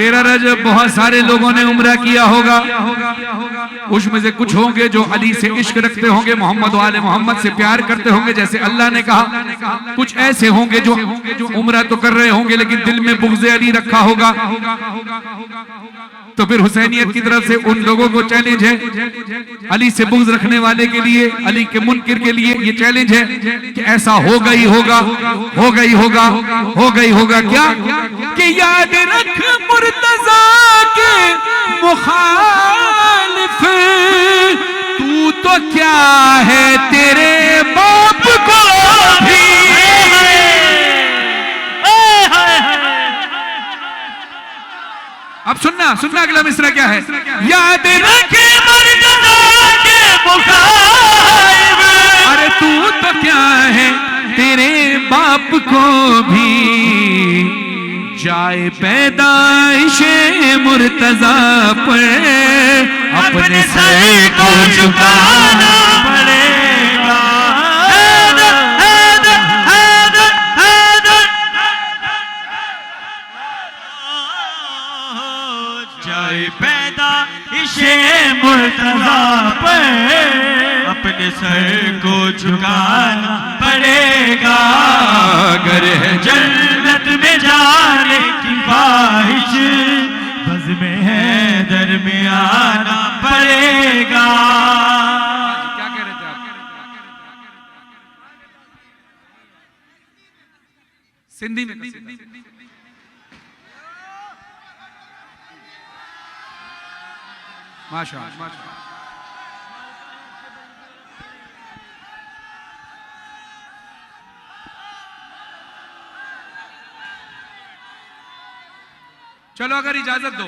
13 रजब बहुत सारे लोगों ने उम्रा किया होगा, उसमें से कुछ होंगे जो अली से इश्क रखते होंगे, मोहम्मद वाले मोहम्मद से प्यार करते होंगे जैसे अल्लाह ने कहा। कुछ ऐसे होंगे जो उम्रा तो कर रहे होंगे लेकिन दिल में बुग़्ज़े अली रखा होगा। तो फिर हुसैनियत की तरफ से उन लोगों को चैलेंज है, अली से बुग़्ज़ रखने वाले के लिए, अली के मुनकिर के लिए ये चैलेंज है कि ऐसा होगा ही होगा, होगा ही होगा, होगा ही होगा। क्या कि याद रख मुर्तज़ा के मुखालिफ, तू तो क्या है तेरे बाप को भी। अब सुनना अगला मिसरा क्या है। याद रखे मुर्तज़ा के मुखालिफ, अरे तू तो क्या है तेरे बाप को भी जाए पैदाइशे मुर्तज़ा पर अपने सर को झुकाना पड़ेगा। जाए पैदाइशे मुर्तज़ा पर अपने सर को झुकाना पड़ेगा। अगर है जन्नत में जाने की ख्वाहिश, बज़्म हैदर में आना पड़ेगा। क्या कह रहे थे आप? सिंधी में माशाअल्लाह। चलो अगर इजाजत दो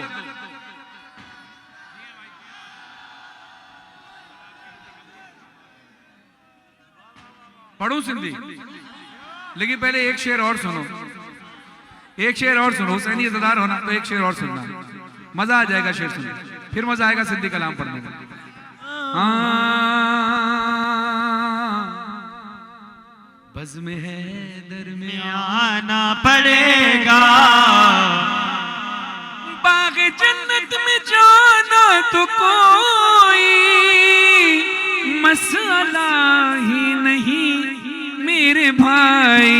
पढ़ूं सिंधी, लेकिन पहले एक शेर और सुनो, एक शेर और सुनो। हुसैनी इज़्ज़तदार होना तो एक शेर और सुनना, मजा आ जाएगा शेर सुनने, फिर मजा आएगा सिंधी कलाम पढ़ने में। बज़्म हैदर में आना पड़ेगा। बाग़ जन्नत में जाना तो कोई मसला ही नहीं मेरे भाई।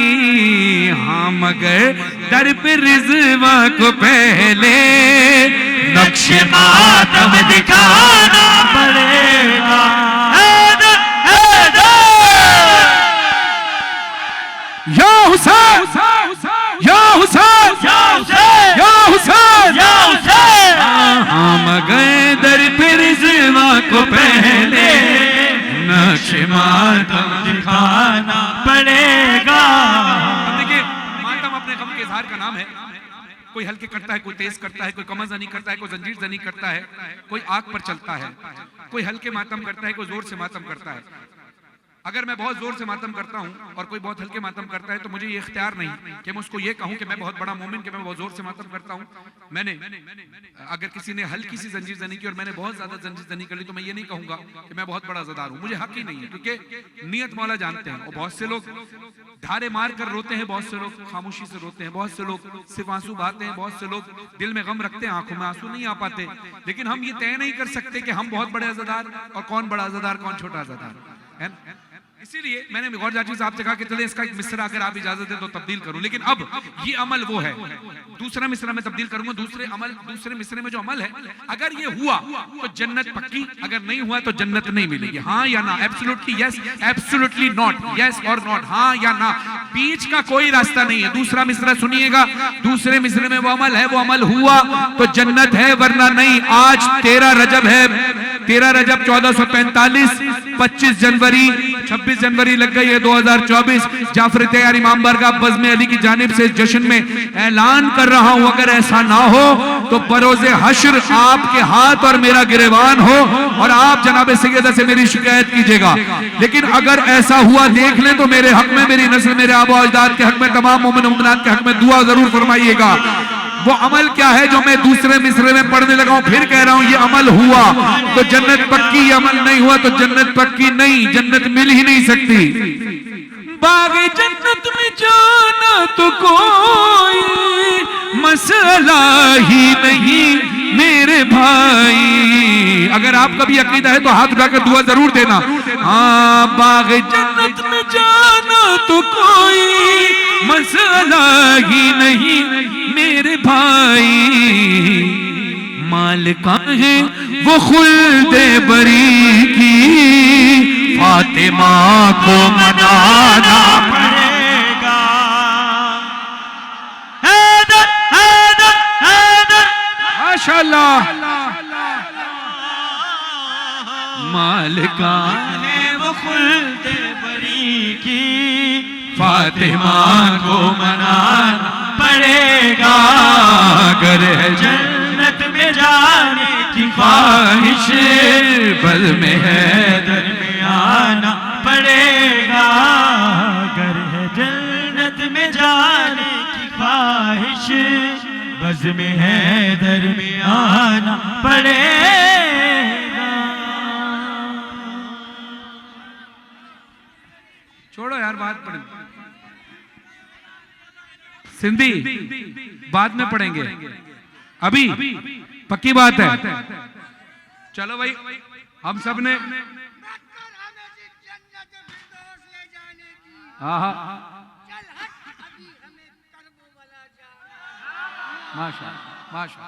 हाँ मगर दर पे रिज़वा को पहले नक्शे मातम दिखाना पड़ेगा। या हुसैन, या हुसैन, या हुसैन, या हुसैन, या हुसैन। हम गए दर पे रिज़वा को पहले नक्शे मातम दिखाना पड़ेगा। देखिए मातम अपने गम के इजहार का नाम है। कोई हल्के करता है, कोई तेज करता है, कोई कमर ज़नी करता है, कोई जंजीर ज़नी करता है, कोई आग पर चलता है, कोई हल्के मातम करता है, कोई जोर से मातम करता है। अगर मैं बहुत जोर से मातम करता हूं और कोई बहुत हल्के मातम करता है तो मुझे ये इख्तियार नहीं कि मैं उसको ये कहूं कि मैं बहुत बड़ा मोमिन, कि मैं बहुत जोर से मातम करता हूं। मैंने अगर किसी ने हल्की सी जंजीर जनी की और मैंने बहुत ज्यादा जंजीर जनी कर ली तो मैं ये नहीं कहूंगा कि मैं बहुत बड़ा अज़ादार हूं, मुझे हक ही नहीं है, क्योंकि नियत मौला जानते हैं। और बहुत से लोग धारे मार कर रोते हैं, बहुत से लोग खामोशी से रोते हैं, बहुत से लोग सिर्फ आंसू बहाते हैं, बहुत से लोग दिल में गम रखते हैं, आंखों में आंसू नहीं आ पाते। लेकिन हम ये तय नहीं कर सकते कि हम बहुत बड़े अज़ादार और कौन बड़ा अज़ादार कौन छोटा अज़ादार है। इसीलिए मैंने गौर जाची साहब से कहा कि चले इसका एक मिसरा अगर आप इजाजत दें तो तब्दील करूं, लेकिन अब ये अमल वो है, दूसरा मिसरा में तब्दील करूंगा। दूसरे मिसरे में जो अमल है, अगर ये हुआ तो जन्नत पक्की, अगर नहीं हुआ तो जन्नत नहीं मिलेगी। हाँ या ना, absolutely yes, absolutely not, yes और नॉट, हाँ या ना, बीच का कोई रास्ता नहीं है। दूसरा मिसरा सुनिएगा, दूसरे मिसरे में वो अमल है, वो अमल हुआ तो जन्नत है, वरना नहीं। आज 13 रजब है, 13 रजब 1445, 25 जनवरी 26 जनवरी लग गई है 2024। जाफर तैयार इमाम बारगाह बज़्म अली की जानिब से जश्न में ऐलान कर रहा हूं, अगर ऐसा ना हो तो बरोज़े हश्र आपके हाथ और मेरा गिरेबान हो और आप जनाब सैयदा से मेरी शिकायत कीजिएगा। लेकिन अगर ऐसा हुआ देख लें तो मेरे हक में, मेरी नस्ल, मेरे आबा अजदाद के हक में, तमाम मोमिन मुमिनात के हक में दुआ जरूर फरमाइएगा। वो अमल क्या है जो मैं दूसरे मिसरे में पढ़ने लगा हूं, फिर कह रहा हूं, ये अमल हुआ तो जन्नत पक्की, ये अमल नहीं हुआ तो जन्नत पक्की नहीं, जन्नत मिल ही नहीं सकती। बाग़ जन्नत में जाना तो कोई मसला ही नहीं मेरे भाई। अगर आपका भी अकीदा है तो हाथ उठाकर दुआ जरूर देना। हाँ, बाग जन्नत में जाना तो कोई मसला ही नहीं मेरे भाई। मालिका है वो खुल्दे बरी की, फातिमा को मनाना पड़ेगा। हैदर हैदर हैदर माशाअल्लाह। मालिका है वो खुल्दे बरी की, फातिमा को मनाना पड़ेगा। अगर है जन्नत में जाने की ख्वाहिश बल में है दर में आना पड़ेगा। अगर है जन्नत में जाने की ख्वाहिश, बज़ में है दर में आना पड़ेगा। छोड़ो यार, बात पढ़ें सिंधी बाद में पढ़ेंगे, अभी पक्की बात है। चलो भाई, हम सब ने हाँ हाँ माशा माशा।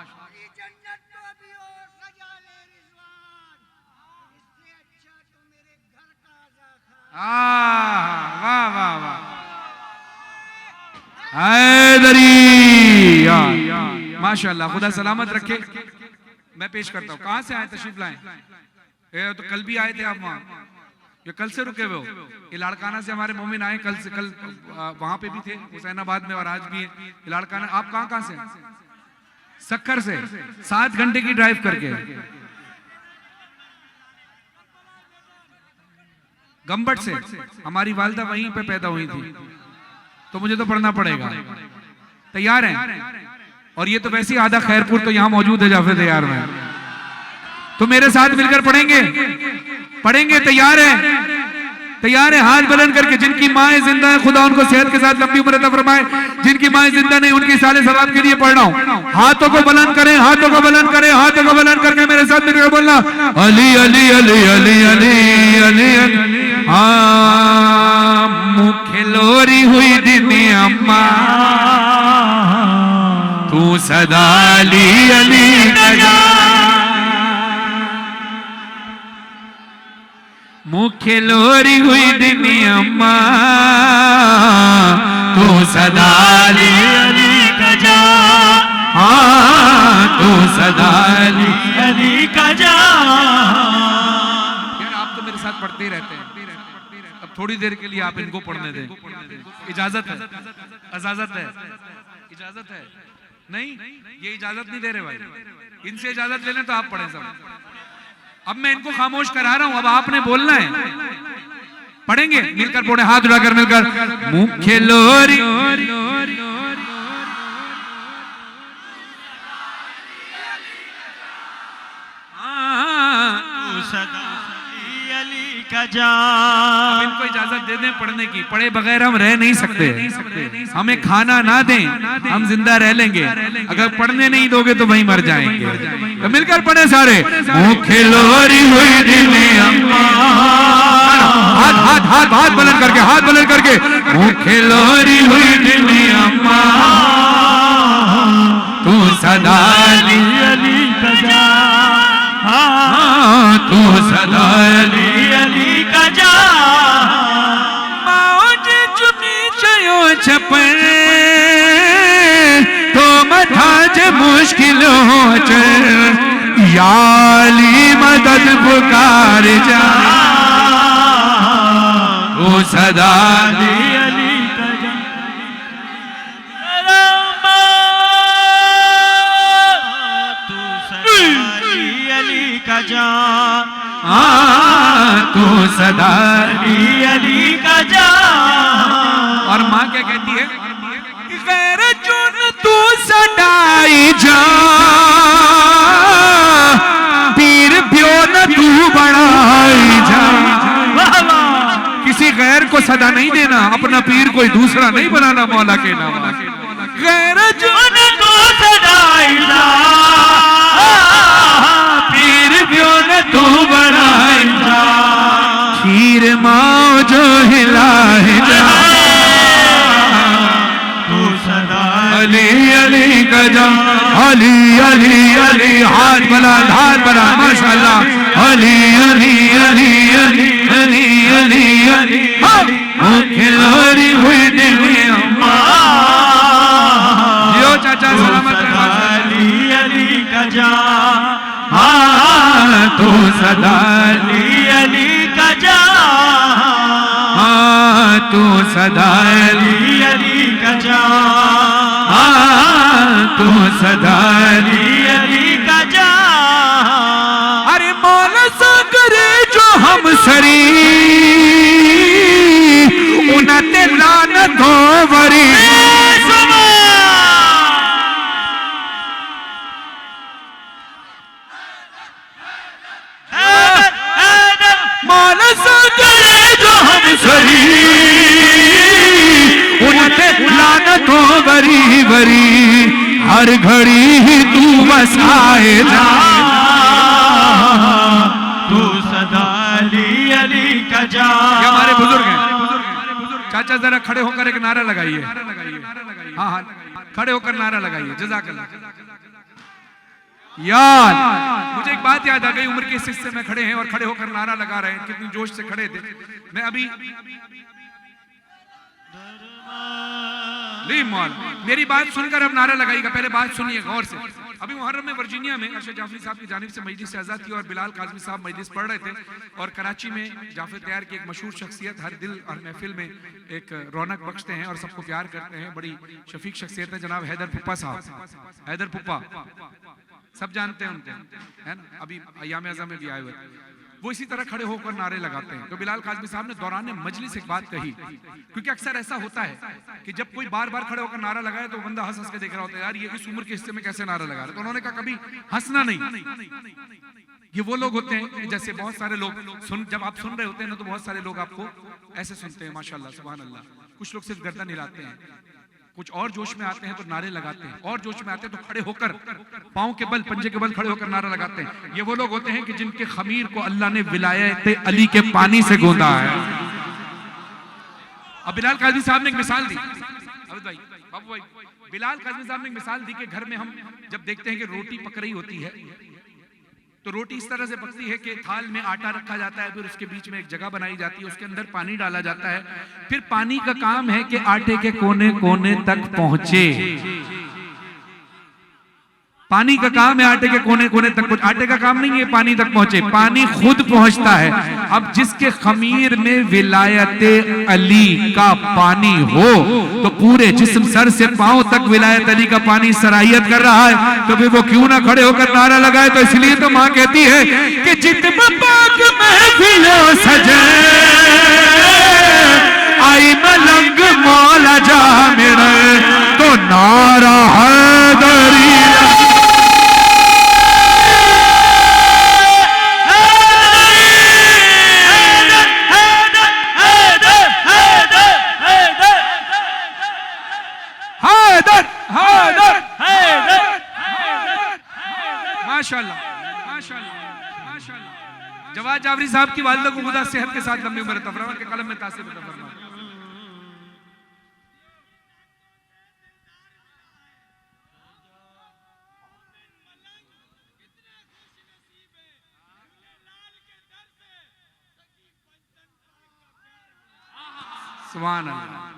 वाह वाह वाह, हैदरी माशाअल्लाह, खुदा सलामत रखे। मैं पेश करता हूँ। कहाँ से आए, तशरीफ लाए? तो कल भी आए थे आप वहाँ, ये कल से रुके हुए हो? ये लाड़काना से हमारे मोमिन आए कल से, कल वहां पे भी थे हुसैनाबाद में और आज भी है लाड़काना। आप कहाँ से? सक्कर से 7 घंटे की ड्राइव करके। गंबट से हमारी वालिदा वहीं पे पैदा हुई थी, तो मुझे तो पढ़ना पड़ेगा। तैयार हैं? और ये तो वैसे ही आधा खैरपुर तो यहाँ मौजूद है जाफे तैयार में, तो मेरे साथ मिलकर पढ़ेंगे। पढ़ेंगे, तैयार है? तैयार है? हाथ बुलंद करके। जिनकी माएँ जिंदा है खुदा उनको सेहत के साथ लंबी उम्र अता फरमाए, जिनकी माएँ जिंदा नहीं उनकी साले सवाब के लिए पढ़ रहा हूँ। हाथों को बुलंद करें, हाथों को बुलंद करें, हाथों को बुलंद करके मेरे साथ मिलकर बोलना, अली अली अली अली अली अली अली। हाँ, मुख लोरी हुई दिनी अम्मा, तू सदा अली अली कजा। मुखे लोरी हुई दिनी अम्मा, तू सदा अली अली कजा। हाँ, तू सदा अली अली का जा। यार आप तो मेरे साथ पढ़ते ही रहते हैं, अब थोड़ी देर के लिए आप इनको पढ़ने दें। इजाजत है? इजाजत है? इजाजत है? नहीं, ये इजाजत नहीं दे रहे भाई। इनसे इजाजत ले लें तो आप पढ़ें सब। अब मैं इनको खामोश करा रहा हूं, अब आपने बोलना है। पढ़ेंगे मिलकर, पढ़े, हाथ उठाकर मिलकर। मुखे लोरी का जा। अब इनको इजाजत दे दें पढ़ने की, पढ़े बगैर हम रह नहीं सकते। हमें खाना ना दें, हम जिंदा रह लेंगे। अगर पढ़ने नहीं दोगे तो वहीं मर जाएंगे। तो मिलकर पढ़े सारे। मुखे लोरी हुई दिने अम्मा, हाथ हाथ हाथ हाथ बुलंद करके, हाथ बुलंद करके। मुखे लोरी हुई दिने अम्मा, तू सदा अली अली का जा। हाँ, तू सदा अली अली का जा। मौज चुकी चयो छपर, तो मथाज मुश्किल हो चल। याली मदद पुकार जा, तू सदा अली अली का जा। तू सदा अली का जा। तू सदा अली अली का जा। और माँ क्या कहती है? गैर चुन तू सदाई जा, पीर प्यो न तू बढ़ाई जा। किसी गैर को सदा नहीं देना, अपना पीर कोई दूसरा नहीं बनाना मौला के नाम। गैर चुन तू बनाईदा पीर प्यो ने तू बनाईदा खीर माओ जो हिलाएगा तू सदा अली अली गजा अली अली अली हाथ बना माशाल्लाह अली अली अली अली अली अली अली खिलाड़ी हुई दिल अम्मा यो चाचा सलामत अली अली गजा तू सदा अली अली गजा तू सदा अली अली गजा तू सदा अली अली गजा अरे मौला सागरे जो हम सरी उनते लानत हो वरी मौला सागरे जो हम सरी उनते लानत हो वरी वरी हर घड़ी ही तू बसाए जा तू सदा अली अली गजा ये हमारे बुजुर्ग हैं चाचा जरा खड़े होकर एक नारा लगाइए हाँ हाँ खड़े होकर नारा लगाइए जज़ाकल्लाह याद मुझे एक बात याद आ गई उम्र के इस हिस्से में खड़े हैं और खड़े होकर नारा लगा रहे हैं कितनी जोश से खड़े थे मैं अभी मेरी बात सुनकर अब नारा लगाइएगा पहले बात सुनिए गौर से अभी मुहर्रम में वर्जीनिया में अरशद जाफरी साहब की जानिब से मजलिस से आज़ाद थी और बिलाल काज़मी साहब मजलिस पढ़ रहे थे और कराची में जाफर तैयार की एक मशहूर शख्सियत हर दिल और महफिल में एक रौनक बख्शते हैं और सबको प्यार करते हैं बड़ी शफीक शख्सियत है जनाब हैदर पुप्पा साहब हैदर पुप्पा सब जानते हैं उनको है ना अभी अय्याम अज़म में भी आए हुए वो इसी तरह खड़े होकर नारे लगाते हैं तो बिलाल काज़मी साहब ने दौरान मजलिस एक बात कही क्योंकि अक्सर ऐसा होता है कि जब कोई बार बार खड़े होकर नारा लगाए तो बंदा हंस हंस के देख रहा होता है यार ये इस उम्र के हिस्से में कैसे नारा लगा रहे तो उन्होंने कहा कभी हंसना नहीं ये वो लोग होते हैं जैसे बहुत सारे लोग जब आप सुन रहे होते हैं ना तो बहुत सारे लोग आपको ऐसे सुनते हैं माशाल्लाह सुभान अल्लाह कुछ लोग सिर्फ गर्दन हिलाते हैं कुछ और जोश में आते हैं तो नारे लगाते हैं और जोश में आते हैं तो खड़े होकर पांव के बल पंजे के बल खड़े होकर नारा लगाते हैं ये वो लोग होते हैं कि जिनके खमीर को अल्लाह ने विलायत अली के पानी से गोंदा है अब बिलाल काज़मी साहब ने एक मिसाल दी अवध भाई बाबू भाई बिलाल काज़मी साहब ने एक मिसाल दी कि घर में हम जब देखते हैं कि रोटी पक रही होती है तो रोटी इस तरह से पकती है कि थाल में आटा रखा जाता है फिर उसके बीच में एक जगह बनाई जाती है उसके अंदर पानी डाला जाता है फिर पानी का काम है कि आटे के कोने कोने तक पहुंचे पानी का काम है आटे के कोने कोने तक आटे का काम नहीं है पानी तक पहुंचे पानी खुद पहुंचता है अब जिसके खमीर में विलायत अली का पानी हो तो पूरे जिस्म सर से पांव तक विलायत अली का पानी सराहियत कर रहा है तो फिर वो क्यों ना खड़े होकर नारा लगाए तो इसलिए तो मां कहती है कि जितना पाक महफिलों सजे आई मलंग मौला जा मेरे तो नारा हैदरी जवाद जाफरी साहब की वालिदा को खुदा सेहत के साथ लंबी उम्र अता फरमाए के कलम में तासीर अता फरमाए सुभान अल्लाह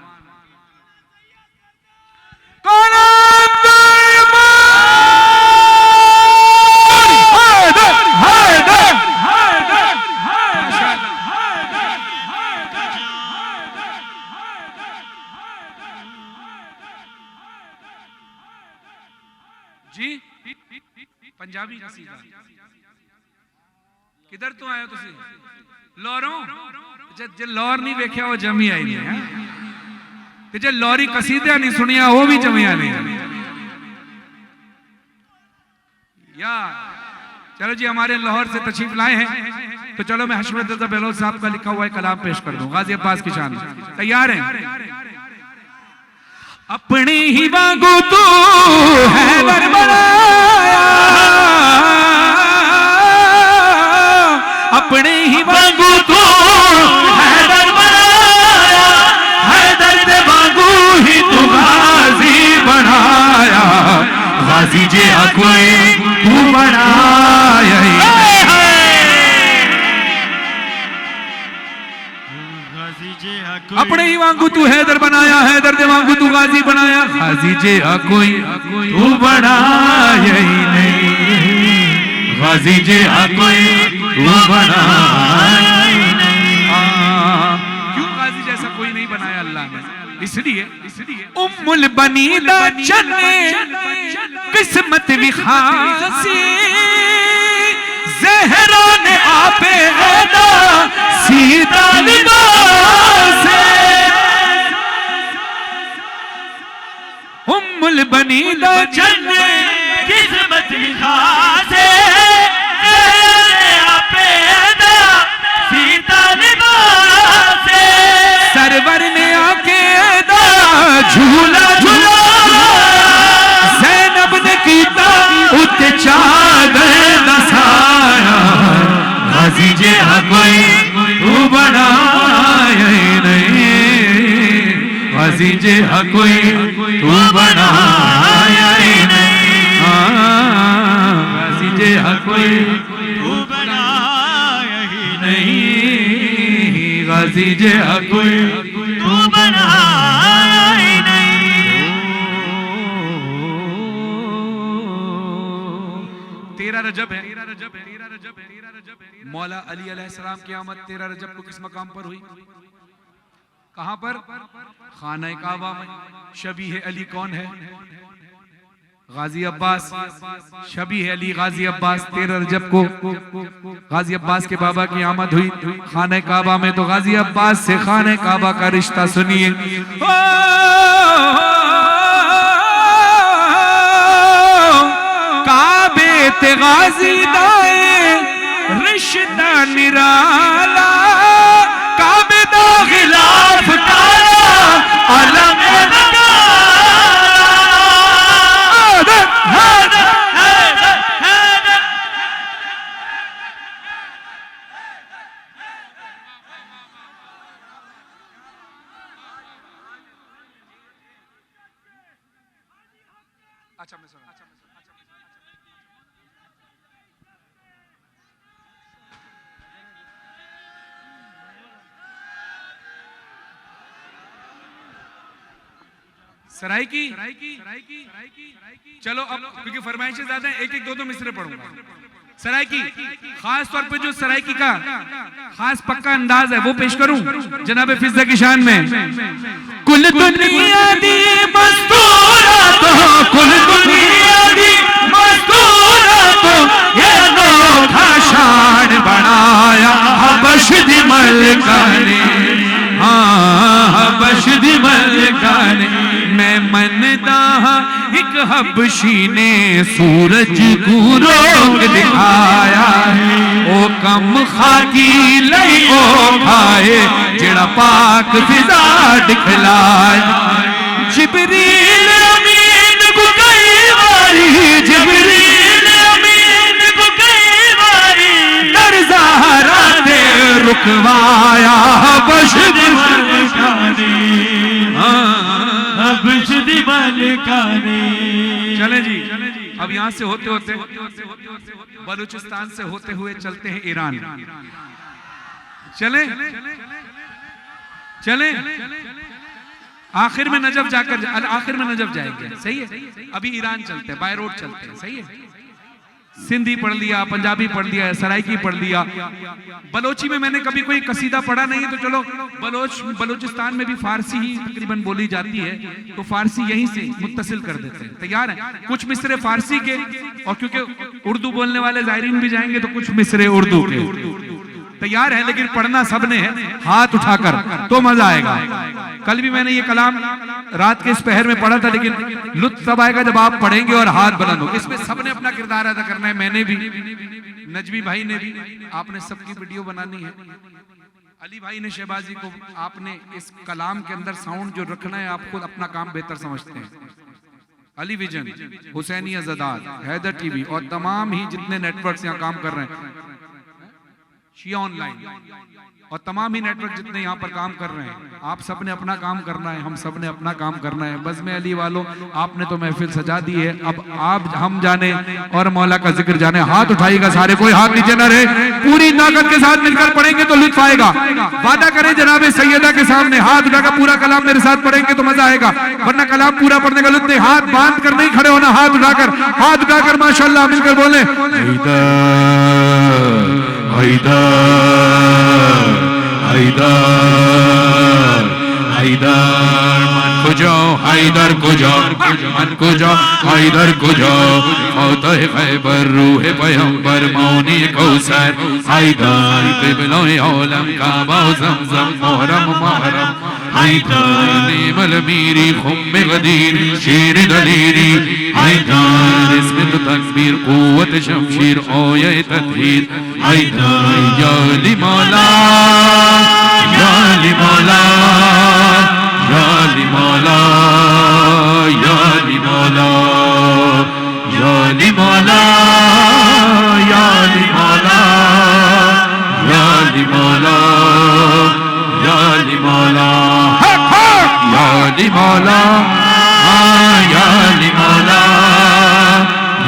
जी पंजाबी कसीदा किधर तो आए हो तुसी लौरों जे लौर नहीं वेख्या वो जमी आई नहीं है ते जे लौरी कसीदा नहीं सुनिया वो भी जमिया नहीं यार चलो जी हमारे लाहौर से तशरीफ लाए हैं तो चलो मैं हशमत रज़ा बहलोच साहब का लिखा हुआ एक कलाम पेश कर दूं गाजी अब्बास की शान तैयार हैं अपने ही वांगू तू हैदर बनाया, अपने ही वांगू तू हैदर बनाया, हैदर दे वांगू ही तू गाजी बनाया, गाजी जे कोई तू बनाया। अपने ही वांगू तू हैदर बनाया, हैदर दे वांगू तू गाजी बनाया, गाजी जे कोई तू बनाया ही नहीं, गाजी जे कोई तू बनाया ही नहीं। क्यों गाजी जैसा कोई नहीं बनाया अल्लाह ने? इसलिए उम्मुल बनीदा चने किस्मत भी खासी, ज़हरा ने आपे ऐदा सीता लिबासे, उम्मुल बनीदा चने किस्मत भी खासे, ज़हरा ने आपे ऐदा सीता लिबासे, सरवर ने आके ऐदा झूला झूला, ज़ैनब ने कीता उत्ते चादर दसाया, गाजी जे कोई तू बनाया ही नहीं, गाजी जे कोई तू बनाया ही नहीं, गाजी जे कोई तू बनाया ही नहीं, गाजी जे कोई तू बनाया ही नहीं। तेरा रजब है, मौला अली अलैहिस्सलाम की आमद 13 रजब को किस मकाम पर हुई? कहां पर? खाना काबा में। शबीह अली कौन है? गाजी अब्बास। शबीह अली गाजी अब्बास 13 रजब को गाजी अब्बास के बाबा की आमद हुई खाना काबा में। तो गाजी अब्बास से खाना काबा का रिश्ता सुनिए। काबे ते गाजी दाए रिश्ता निराला, काबे दा खिलाफ तारा अलम अच्छा मैं सुना। सराइकी चलो अब क्योंकि फरमाइशें ज्यादा हैं, एक एक दो दो मिसरे पढ़ूंगा। सराइकी खास तौर पे जो सराइकी का खास पक्का अंदाज है वो पेश करूं जनाब फिज़्ज़ा की शान में। कुल दुनिया दी मस्तूरात हो, कुल दुनिया दी मस्तूरात हो, ये अनोखा शान बनाया हबश दी मलका ने, हाँ हबश दी मलका ने। मैं मनदा एक हबशी ने सूरज को रोक दिखाया, ओ कम खाकी लई ओ खाए जेड़ा पाक फिजा दिखलाया। जिब्रील अमीन को कई बारी, जिब्रील अमीन को कई बारी दर ज़हरा दे रुकवाया हबश दी मलका ने, हबश दी मलका ने। चले जी अब यहाँ से होते होते बलूचिस्तान से होते हुए चलते हैं ईरान। चले चले आखिर में नजफ जाकर आखिर में नजफ जाएंगे, सही है। अभी ईरान चलते हैं, बाय रोड चलते हैं, सही है। सिंधी पढ़ लिया, पंजाबी पढ़ लिया, सराइकी पढ़ लिया। बलोची में मैंने कभी कोई कसीदा पढ़ा नहीं है, तो चलो बलोचिस्तान में भी फारसी ही तकरीबन बोली जाती है, तो फारसी यहीं से मुत्तसिल कर देते हैं। तैयार है? कुछ मिसरे फारसी के, और क्योंकि उर्दू बोलने वाले ज़ायरीन भी जाएंगे तो कुछ मिसरे उर्दू के। तैयार है? लेकिन पढ़ना सबने है हाथ उठाकर, तो मजा आएगा। कल भी मैंने ये कलाम रात के इस पहर में पढ़ा था, लेकिन लुत्फ तब आएगा जब आप पढ़ेंगे और हाथ बुलंद हो। इसमें सबने अपना किरदार अदा करना है, मैंने भी, नजमी भाई ने भी, आपने सबकी वीडियो बनानी है। अली भाई ने शहबाजी को, आपने इस कलाम के अंदर साउंड जो रखना है, आप खुद अपना काम बेहतर समझते हैं। अली विजन, हुसैनी अज़ादात, हैदर टीवी और तमाम ही जितने नेटवर्क्स यहाँ काम कर रहे हैं, शिया ऑनलाइन और तमाम ही नेटवर्क जितने यहाँ पर काम कर रहे हैं, आप सब ने अपना काम करना है, हम सब ने अपना काम करना है। बस में अली वालों, आपने तो महफिल सजा दी है, अब आप हम जाने और मौला का जिक्र जाने। हाथ उठाइएगा सारे, कोई हाथ नीचे न रहे, पूरी ताकत के साथ मिलकर पढ़ेंगे तो लुत्फ आएगा। वादा करें जनाब सैयदा के सामने, हाथ उठाकर पूरा कलाम मेरे साथ पढ़ेंगे तो मजा आएगा, वरना कलाम पूरा पढ़ने का लुत्फ नहीं। हाथ बांध कर नहीं खड़े होना, हाथ उठाकर माशाल्लाह मिलकर बोले मन को जाओ, हैदर को जाओ, मन को जाओ, हैदर को जाओ, फतह खैबर रूह पैगंबर मौनी कौसर, हैदर क़िबला आलम काबा ज़मज़म मुहरम महरम, हैदर नेमल मीरी खुम्मे गदीर शेर दलीरी, हैदर इसमें तो तकबीर क़ुव्वत शमशीर ओये तदहीर, हैदर या अली मौला, या अली मौला, या अली मौला, या अली मौला, या अली मौला, या अली मौला, या अली मौला, या अली मौला, या अली मौला, या अली मौला,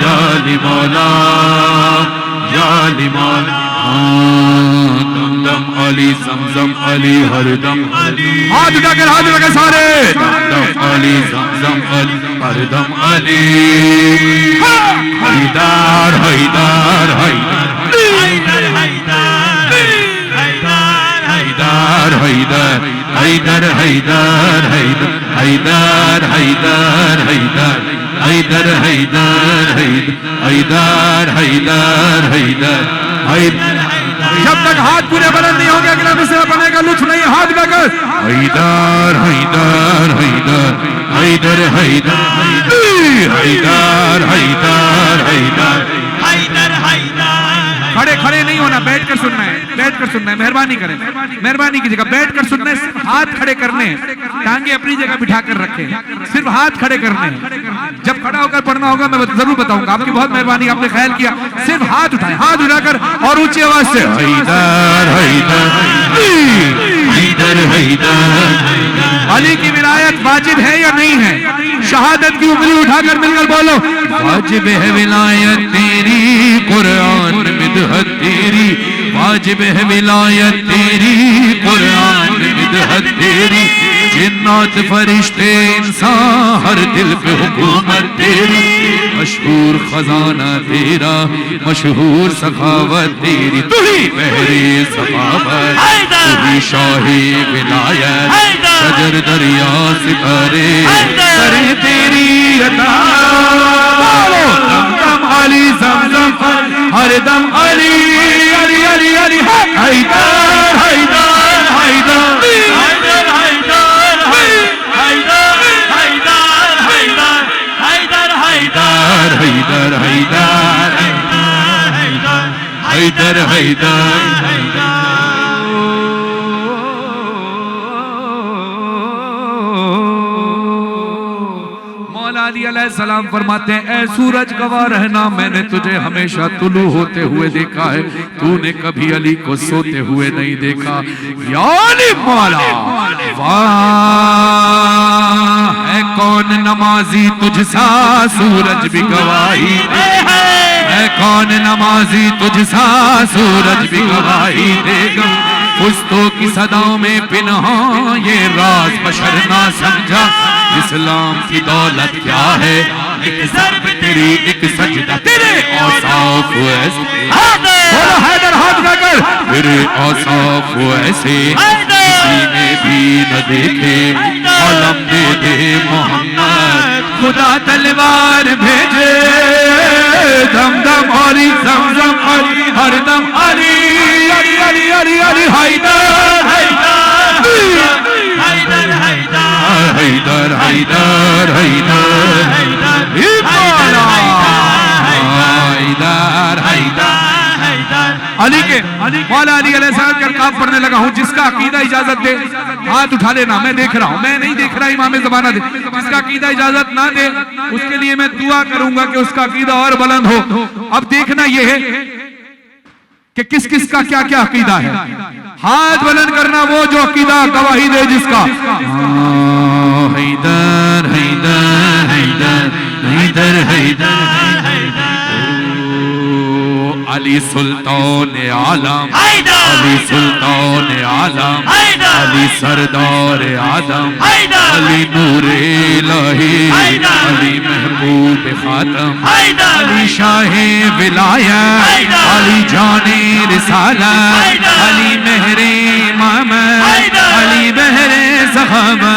या अली मौला, या अली मौला, दम अली ज़मज़म अली हरदम अली, हाथ उठाकर सारे, दम अली ज़मज़म अली हरदम अली, हैदर हैदर हैदर हैदर हैदर हैदर हैदर हैदर हैदर हैदर हैदर हैदर हैदर हैदर हैदर हैदर हैदर हैदर। जब तक हाथ पूरे बुलंद नहीं होंगे अगला मिसरा बनेगा लुत्फ नहीं। हाथ उठाकर हैदर हैदर हैदर हैदर हैदर हैदर हैदर हैदर हैदर। खड़े खड़े नहीं होना, बैठकर सुनना है, बैठकर सुनना है। मेहरबानी करें, मेहरबानी कीजिएगा, बैठकर सुनना है। हाथ खड़े करने हैं, टांगे अपनी जगह बिठाकर रखें, सिर्फ हाथ खड़े करने हैं। जब खड़ा होकर पढ़ना होगा मैं जरूर बताऊंगा। आपकी बहुत मेहरबानी, आपने ख्याल किया। सिर्फ हाथ उठाएं, हाथ उठाकर और ऊंची आवाज से हैदर हैदर हैदर हैदर। अली की विलायत वाजिब है या नहीं है? शहादत की उंगली उठाकर मिलकर बोलो वाजिब है विलायत तेरी, कुरान में मिदहत तेरी, वाजिब है विलायत तेरी, कुरान में मिदहत तेरी, जिन्नात फरिश्ते इंसान हर दिल पे हुकूमत तेरी, मशहूर खजाना तेरा, मशहूर सखावत तेरी, तू ही बहरे सखावत, तू ही शाही विलायत, शजर दरिया सितारे करे तेरी अता। दम दम अली ज़मज़म हर दम अली अली अली अली हैदर हैदर हैदर हैदर हैदर हैदर हैदर हैदर हैदर हैदर हैदर हैदर। अली अलैहिस्सलाम फरमाते हैं, ऐ सूरज गवाह रहना, मैंने तुझे हमेशा तुलू होते हुए देखा है, तूने कभी अली को सोते हुए नहीं देखा। या अली मौला वाह है कौन नमाजी तुझसा सूरज भी गवाही देगा, है कौन नमाजी तुझसा सूरज भी गवाही देगा। पुस्तों की सदाओं में पिन्हा ये राज बशर ना समझा, इस्लाम की दौलत क्या है, एक ज़र्ब तेरी एक सजदा तेरे औसाफ ऐसे, बोलो हैदर हाथ उठाकर, तेरे औसाफ ऐसे किसी ने भी न देखे, आलम दे दे मोहम्मद, खुदा तलवार भेजे, दम दम अली ज़मज़म अली हर दम अली अली अली अली अली हैदर हैदर हैदर हैदर हैदर हैदर हैदर हैदर। अली के मौला अली अलैहिस्सलाम के अलकाब पढ़ने लगा हूँ। जिसका अकीदा इजाजत दे हाथ उठा लेना, मैं देख रहा हूँ, मैं नहीं देख रहा इमाम ज़माना दे। जिसका अकीदा इजाजत ना दे उसके लिए मैं दुआ करूंगा कि उसका अकीदा और बुलंद हो। अब देखना यह है कि किस किस का क्या क्या अकीदा है। हाथ बुलंद करना वो जो अकीदा गवाही दे जिसका। हैदर हैदर हैदर हैदर हैदर अली सुल्तान आलम, अली सुल्तान आलम, अली सरदार आदम, अली नूरे इलाही, अली महबूब खातम, अली शाहे विलायत, अली जाने रिसालत, अली मेहरे इमाम, अली बहरे सहाबा,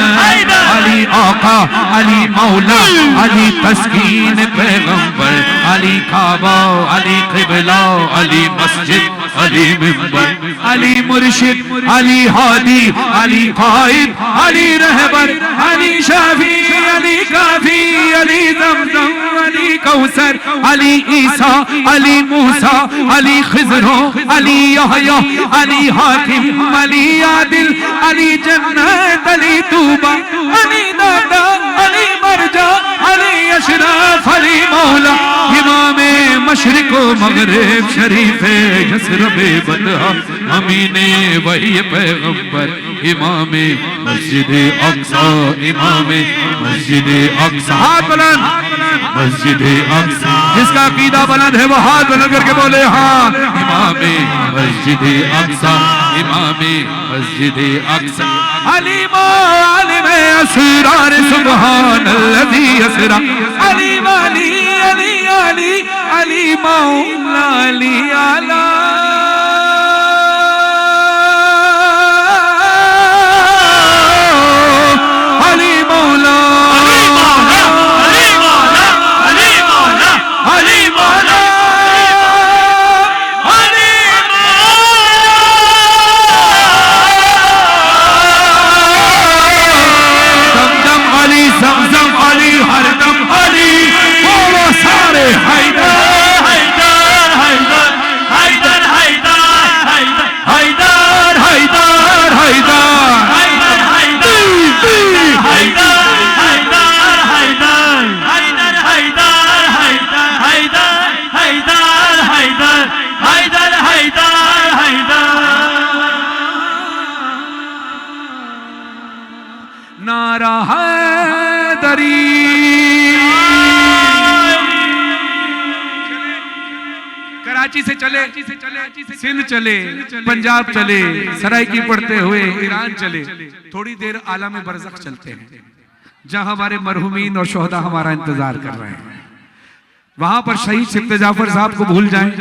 अली आका, अली मौला, अली तस्कीन पैगंबर, अली काबा, अली क़िबला, अली मस्जिद, अली मिंबर, अली मुर्शिद, अली हादी, अली कायद, अली रहबर, अली शाफी, अली काफी, अली ज़मज़म, अली कौसर, अली ईसा, अली मूसा, अली खिज़रो, अली यहया, अली हाकिम, अली आदिल, अली जन्नत, अली तूबा, अली दादा, अली मरजा, अली अशरफ, अली मौला, इमामे मशरिक व मगरिब, शरीफे यसरबे बदहा, अमीने वही पैगंबर, इमामे मस्जिदे अक्सा, इमामे मस्जिदे अक्सा। हाथ बुलंद, मस्जिदे अक्सा। जिसका अकीदा बुलंद है वो हाथ बुलंद करके बोले हाँ। इमामे मस्जिदे अक्सा, इमामे मस्जिदे अक्सा। अली आलिम असरार सुभान अल्लज़ी असरा, अली वाली, अली अली, अली मौला, अली आला, अली मौला, अली मौला, अली मौला, अली मौला, अली मौला, ज़मज़म अली, हरदम अली, बोलो सारे हैदर हैदर हैदर हैदर हैदर हैदर हैदर हैदर हैदर हैदर हैदर हैदर हैदर हैदर हैदर हैदर हैदर। नारा हैदरी, कराची से चले, सिंध चले, पंजाब चले, सरायकी पढ़ते हुए ईरान चले, थोड़ी देर आलम बरज़ख चलते हैं जहां हमारे मरहुमीन और शोहदा हमारा इंतजार कर रहे हैं। वहां पर शहीद सिफ्ते जाफर साहब को भूल जाएं,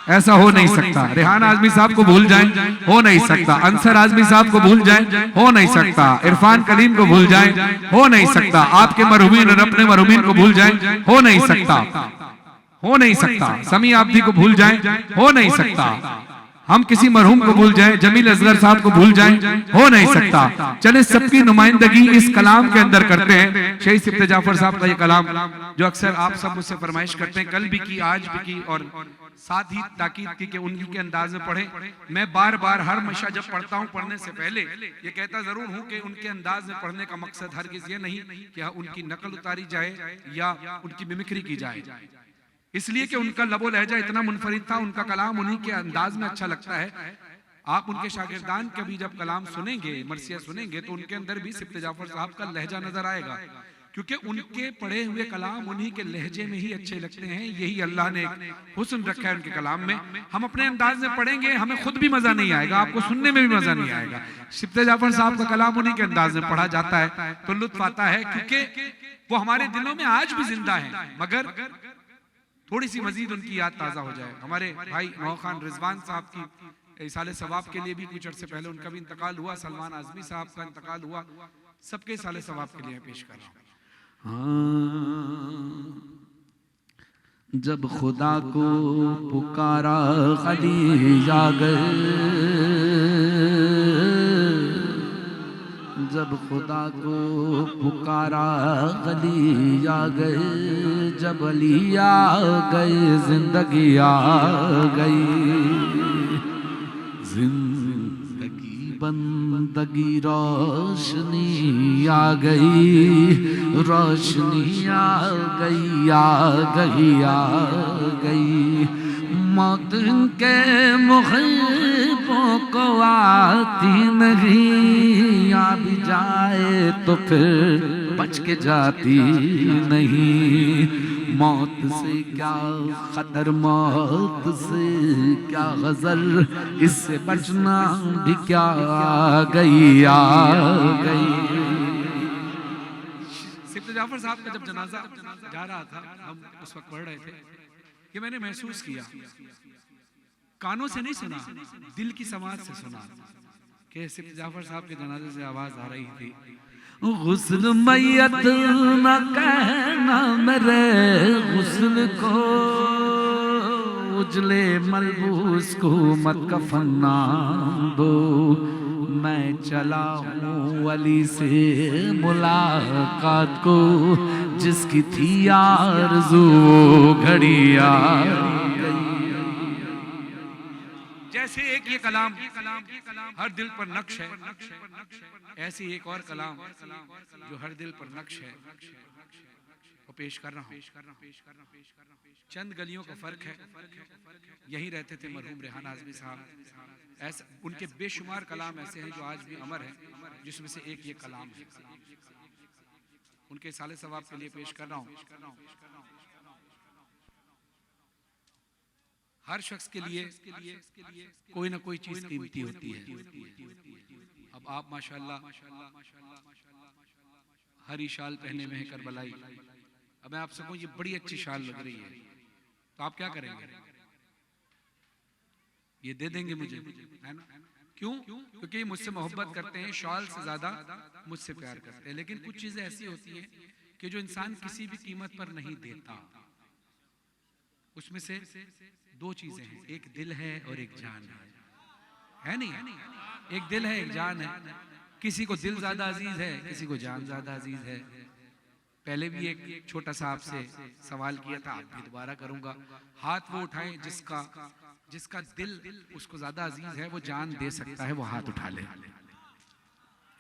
ऐसा हो नहीं सकता। रेहान आजमी साहब को भूल जाएं, हो नहीं सकता। अंसर आजमी साहब को भूल जाएं, हो नहीं सकता। इरफान कलीम को भूल जाएं, हो नहीं सकता। आपके मरहुमीन और अपने मरहुमीन को भूल जाएं, हो नहीं सकता, हो नहीं सकता। समी आब्दी को भूल जाएं, हो नहीं सकता। हम किसी मरहूम को भूल जाएं, जमील असगर साहब को भूल जाएं, हो नहीं सकता। चले सबकी नुमाइंदगी इस कलाम के अंदर करते हैं। शहीद सिफ्ते जाफर साहब का ये कलाम जो अक्सर आप सब मुझसे फरमाइश करते हैं, कल भी की, आज भी की और साथ ही ताकीद की कि उन्हीं के अंदाज में पढ़ें। मैं बार बार हर मशा जब पढ़ता हूँ पढ़ने से पहले ये कहता जरूर हूँ कि उनके अंदाज में पढ़ने का मकसद हरगिज़ ये नहीं कि उनकी नकल उतारी जाए या उनकी मिमिक्री की जाए, इसलिए कि उनका लबो लहजा इतना मुनफरिद था, उनका कलाम उन्हीं के अंदाज में अच्छा लगता है। आप उनके शागिर्दान के भी जब कलाम सुनेंगे, मरसिया सुनेंगे, तो उनके अंदर भी सिफ्ते जाफर साहब का लहजा नजर आएगा, क्योंकि उनके पढ़े हुए कलाम उन्हीं के लहजे में ही अच्छे लगते हैं। यही अल्लाह ने हुस्न रखा है उनके कलाम में। हम अपने अंदाज में पढ़ेंगे, हमें खुद भी मजा नहीं आएगा, आपको सुनने में भी मजा नहीं आएगा। सिफ्ते जाफर साहब का कलाम उन्हीं के अंदाज में पढ़ा जाता है तो लुत्फ आता है, क्योंकि वो हमारे दिलों में आज भी जिंदा है। मगर थोड़ी सी मजीद उनकी याद ताज़ा हो जाए। हमारे भाई नौ खान रिजवान साहब की इसाले सवाब के लिए भी कुछ अर्से पहले उनका भी इंतकाल हुआ, सलमान आजमी साहब का इंतकाल हुआ, सबके इसाले सवाब के लिए पेश कर रहा हूं। जब खुदा को पुकारा खलील आ गए, जब खुदा को पुकारा गली आ गए, जब अली आ गए जिंदगी आ गई। बंदगी रोशनी आ गई, रोशनी आ गई, आ गई, आ गई। मौत के मुखिबों को आती नहीं, आ भी जाए तो फिर बच के जाती नहीं। मौत से क्या खतर, मौत से क्या गजल, इससे बचना भी क्या, आ गई, आ गई। सिफ्त जाफर साहब का जब जनाजा जा रहा था, हम उस वक्त पढ़ रहे थे, कि मैंने महसूस किया, कानों से नहीं सुना, दिल की समाज से सुना कि सिफ्त जाफर साहब के जनाजे से आवाज आ रही थी, गुस्ल मैयत न कहना मेरे गुस्ल को, उजले मलबूस को मत कफन नाम दो। मैं चला हूँ वली से मुलाकात को, जिसकी थी आरज़ू घड़ी आ गई। जैसे एक ये कलाम हर दिल पर नक्श है, ऐसे एक और कलाम जो हर दिल पर नक्श है वो पेश कर रहा हूँ। चंद गलियों का फर्क है, यहीं रहते थे मरहूम रेहान आज़मी साहब। ऐसा उनके बेशुमार कलाम ऐसे हैं जो आज भी अमर हैं, जिसमें से एक ये कलाम है। उनके साले सवाब के लिए पेश कर रहा हूँ। हर शख्स के लिए कोई ना कोई चीज कीमती होती है। अब आप माशाल्लाह हरी शाल पहने में है करबलाई, अब मैं आपसे कहूं ये बड़ी अच्छी शाल लग रही है, तो आप क्या करेंगे? ये दे देंगे मुझे, है ना? क्यों? क्योंकि मुझसे मोहब्बत करते हैं, शाल से ज्यादा मुझसे प्यार करते हैं। लेकिन कुछ चीजें ऐसी होती हैं कि जो इंसान किसी भी कीमत पर नहीं देता। उसमें से दो चीजें हैं, एक दिल है और एक जान है नहीं? एक दिल है, एक जान है। किसी को दिल ज्यादा अजीज है, किसी को जान ज्यादा अजीज है। पहले भी एक छोटा सा आपसे सवाल किया था, आप भी दोबारा करूंगा। हाथ वो उठाएं जिसका दिल उसको ज्यादा अजीज है, वो जान दे सकता है, वो हाथ उठा ले।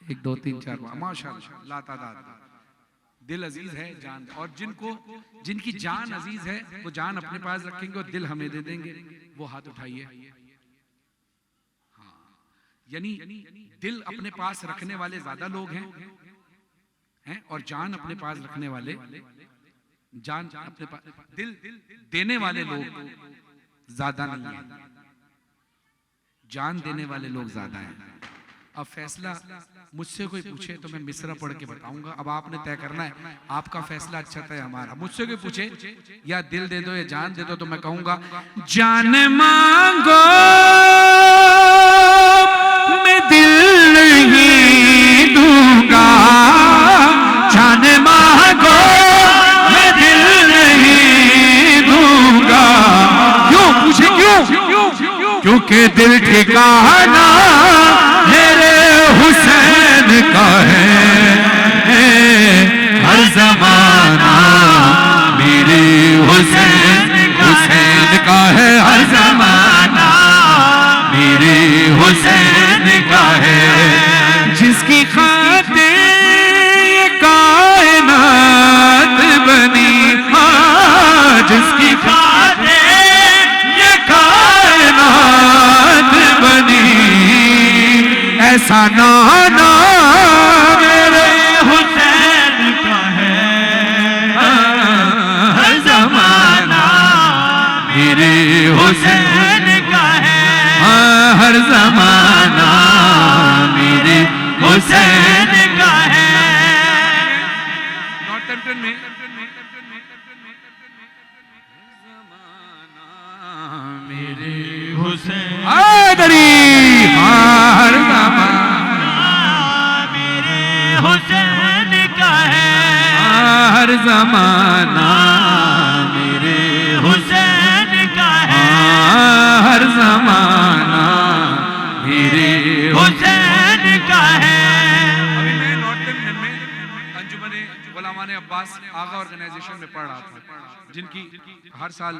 1 2 3 4 माशाअल्लाह, लातादाद दिल अजीज है, जान। और जिनकी जान अजीज है वो जान अपने पास रखेंगे और दिल हमें दे देंगे, वो हाथ उठाइए। हाँ, यानी दिल अपने पास रखने वाले ज्यादा लोग हैं और जान अपने पास रखने वाले, जान अपने पास, दिल देने वाले लोग ज्यादा नहीं है, जान देने वाले लोग ज्यादा हैं। अब फैसला मुझसे कोई पूछे तो मैं मिसरा पढ़ के बताऊंगा। अब आपने तय करना है, आपका फैसला अच्छा तय हमारा। मुझसे कोई पूछे या दिल दे दो या जान दे दो, तो मैं कहूंगा जान मांगो मैं दिल नहीं दूंगा, जान मांगो मैं दिल नहीं दूंगा। क्यों पूछे? क्यों? क्योंकि दिल ठिकाना मेरे हुसैन का है, हर जमाना मेरे हुसैन का है, हर जमाना मेरे हुसैन का है। जिसकी खातिर ये कायनात बनी, हाँ, जिसकी खातिर ये कायनात बनी, ऐसा नाना मेरे हुसैन का है, हर जमाना मेरे हुसैन का है, हर जमाना मेरे हुसैन का है। नॉर्थएम्प्टन में मेरे हुसैन आदरी, हर हुसैन का है, हर जमाना मेरे हुसैन का है, हर जमाना मेरे हुसैन का है। अभी मैं नॉर्थएम्प्टन में अंजुमन गुलामान अब्बास आगा ऑर्गेनाइजेशन में पढ़ रहा था, जिनकी हर साल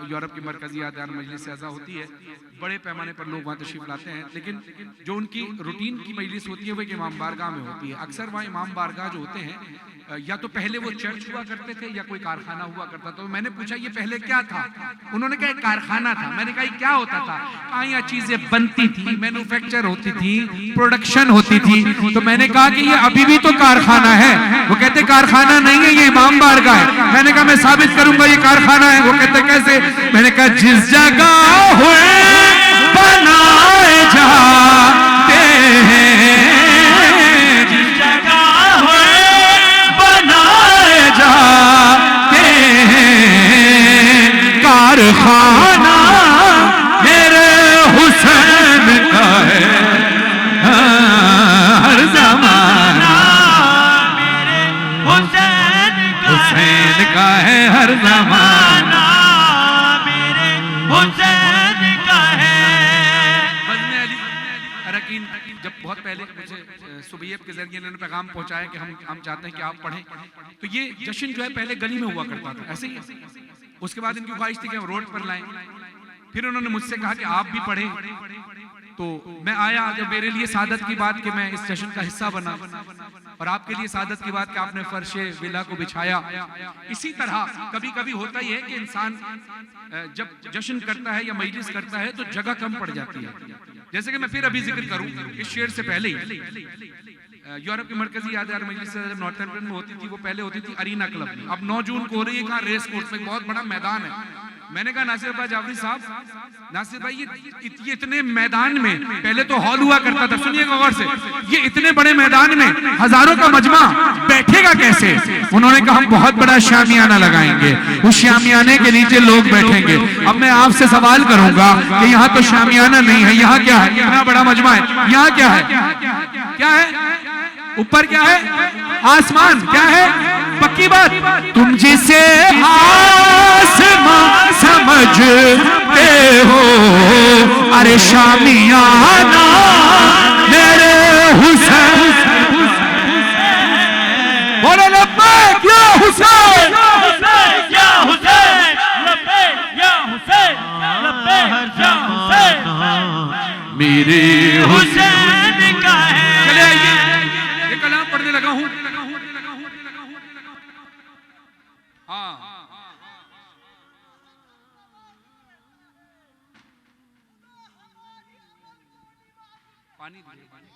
यूरोप की मरकजी आदार मजलिस अज़ा होती है। बड़े पैमाने पर लोग वहाँ तशरीफ लाते हैं, लेकिन जो उनकी रूटीन की मजलिस होती है वो एक इमाम बारगाह में होती है। अक्सर वहाँ इमाम बारगाह जो होते हैं या तो पहले वो चर्च हुआ करते थे या कोई कारखाना हुआ करता। तो मैंने पूछा ये पहले क्या था? उन्होंने कहा कारखाना था। मैंने कहा क्या होता था? यहाँ चीजें बनती थी, मैन्युफैक्चर होती थी, प्रोडक्शन होती थी। तो मैंने कहा कि ये अभी भी तो कारखाना है। वो कहते कारखाना नहीं है, ये इमाम बारगाह है। मैंने कहा मैं साबित करूंगा ये कारखाना है। वो कहते कैसे? मैंने कहा जिस जगह हुए बनाए जाते हैं, जिस जगह हुए बनाए जाते हैं, कारखाना मेरे हुसैन का है हर जमाना, मेरे हुसैन का है हर जमाना, मेरे हुसैन का है। बज़्म अली अरकीन जब बहुत पहले मुझे सुबैब के जरिए इन्होंने पैगाम पहुंचाया कि हम चाहते हैं कि आप पढ़ें, तो ये जश्न जो है पहले गली में हुआ करता था ऐसे ही। उसके बाद इनकी ख्वाहिश थी कि हम रोड पर लाएं। फिर उन्होंने मुझसे कहा कि आप भी पढ़ें। तो मैं आया, जब मेरे लिए सादत की बात कि मैं इस जश्न का हिस्सा बना, और आपके लिए सादत की बात कि आपने फर्शे विला को बिछाया। इसी तरह कभी कभी होता ही है कि इंसान जब जश्न करता है या मजलिस करता है तो जगह कम पड़ जाती है। जैसे कि मैं फिर अभी जिक्र करूं, इस शेर से पहले ही यूरोप की मरकजी यादगार मजलिस जब नॉर्थम्पटन में होती थी, वो पहले होती थी अरीना क्लब में। अब 9 जून को हो रही है कहाँ? रेस कोर्स में, बहुत बड़ा मैदान है। मैंने कहा नासिर भाई जाफरी साहब, नासिर भाई ये इतने मैदान में, पहले तो हॉल हुआ करता था, सुनिएगा गौर से, ये इतने बड़े मैदान में हजारों का मजमा बैठेगा कैसे? उन्होंने कहा हम बहुत बड़ा शामियाना लगाएंगे, उस शामियाने के नीचे लोग बैठेंगे। अब मैं आपसे सवाल करूंगा कि यहाँ तो शामियाना नहीं है, यहाँ क्या है? इतना बड़ा मजमा है, यहाँ क्या है? क्या है ऊपर? क्या है? आसमान। क्या है? पक्की बात, तुम जिसे आसमान समझते हो, अरे शामियाना मेरे हुसैन। बोलो लब्बैक या हुसैन, लब्बैक या हुसैन, लब्बैक या हुसैन, लब्बैक या हुसैन, मेरे हुसैन का है। चले आइए, ये कलाम पढ़ने लगा हूं। हाँ, पानी दीजिए, पानी।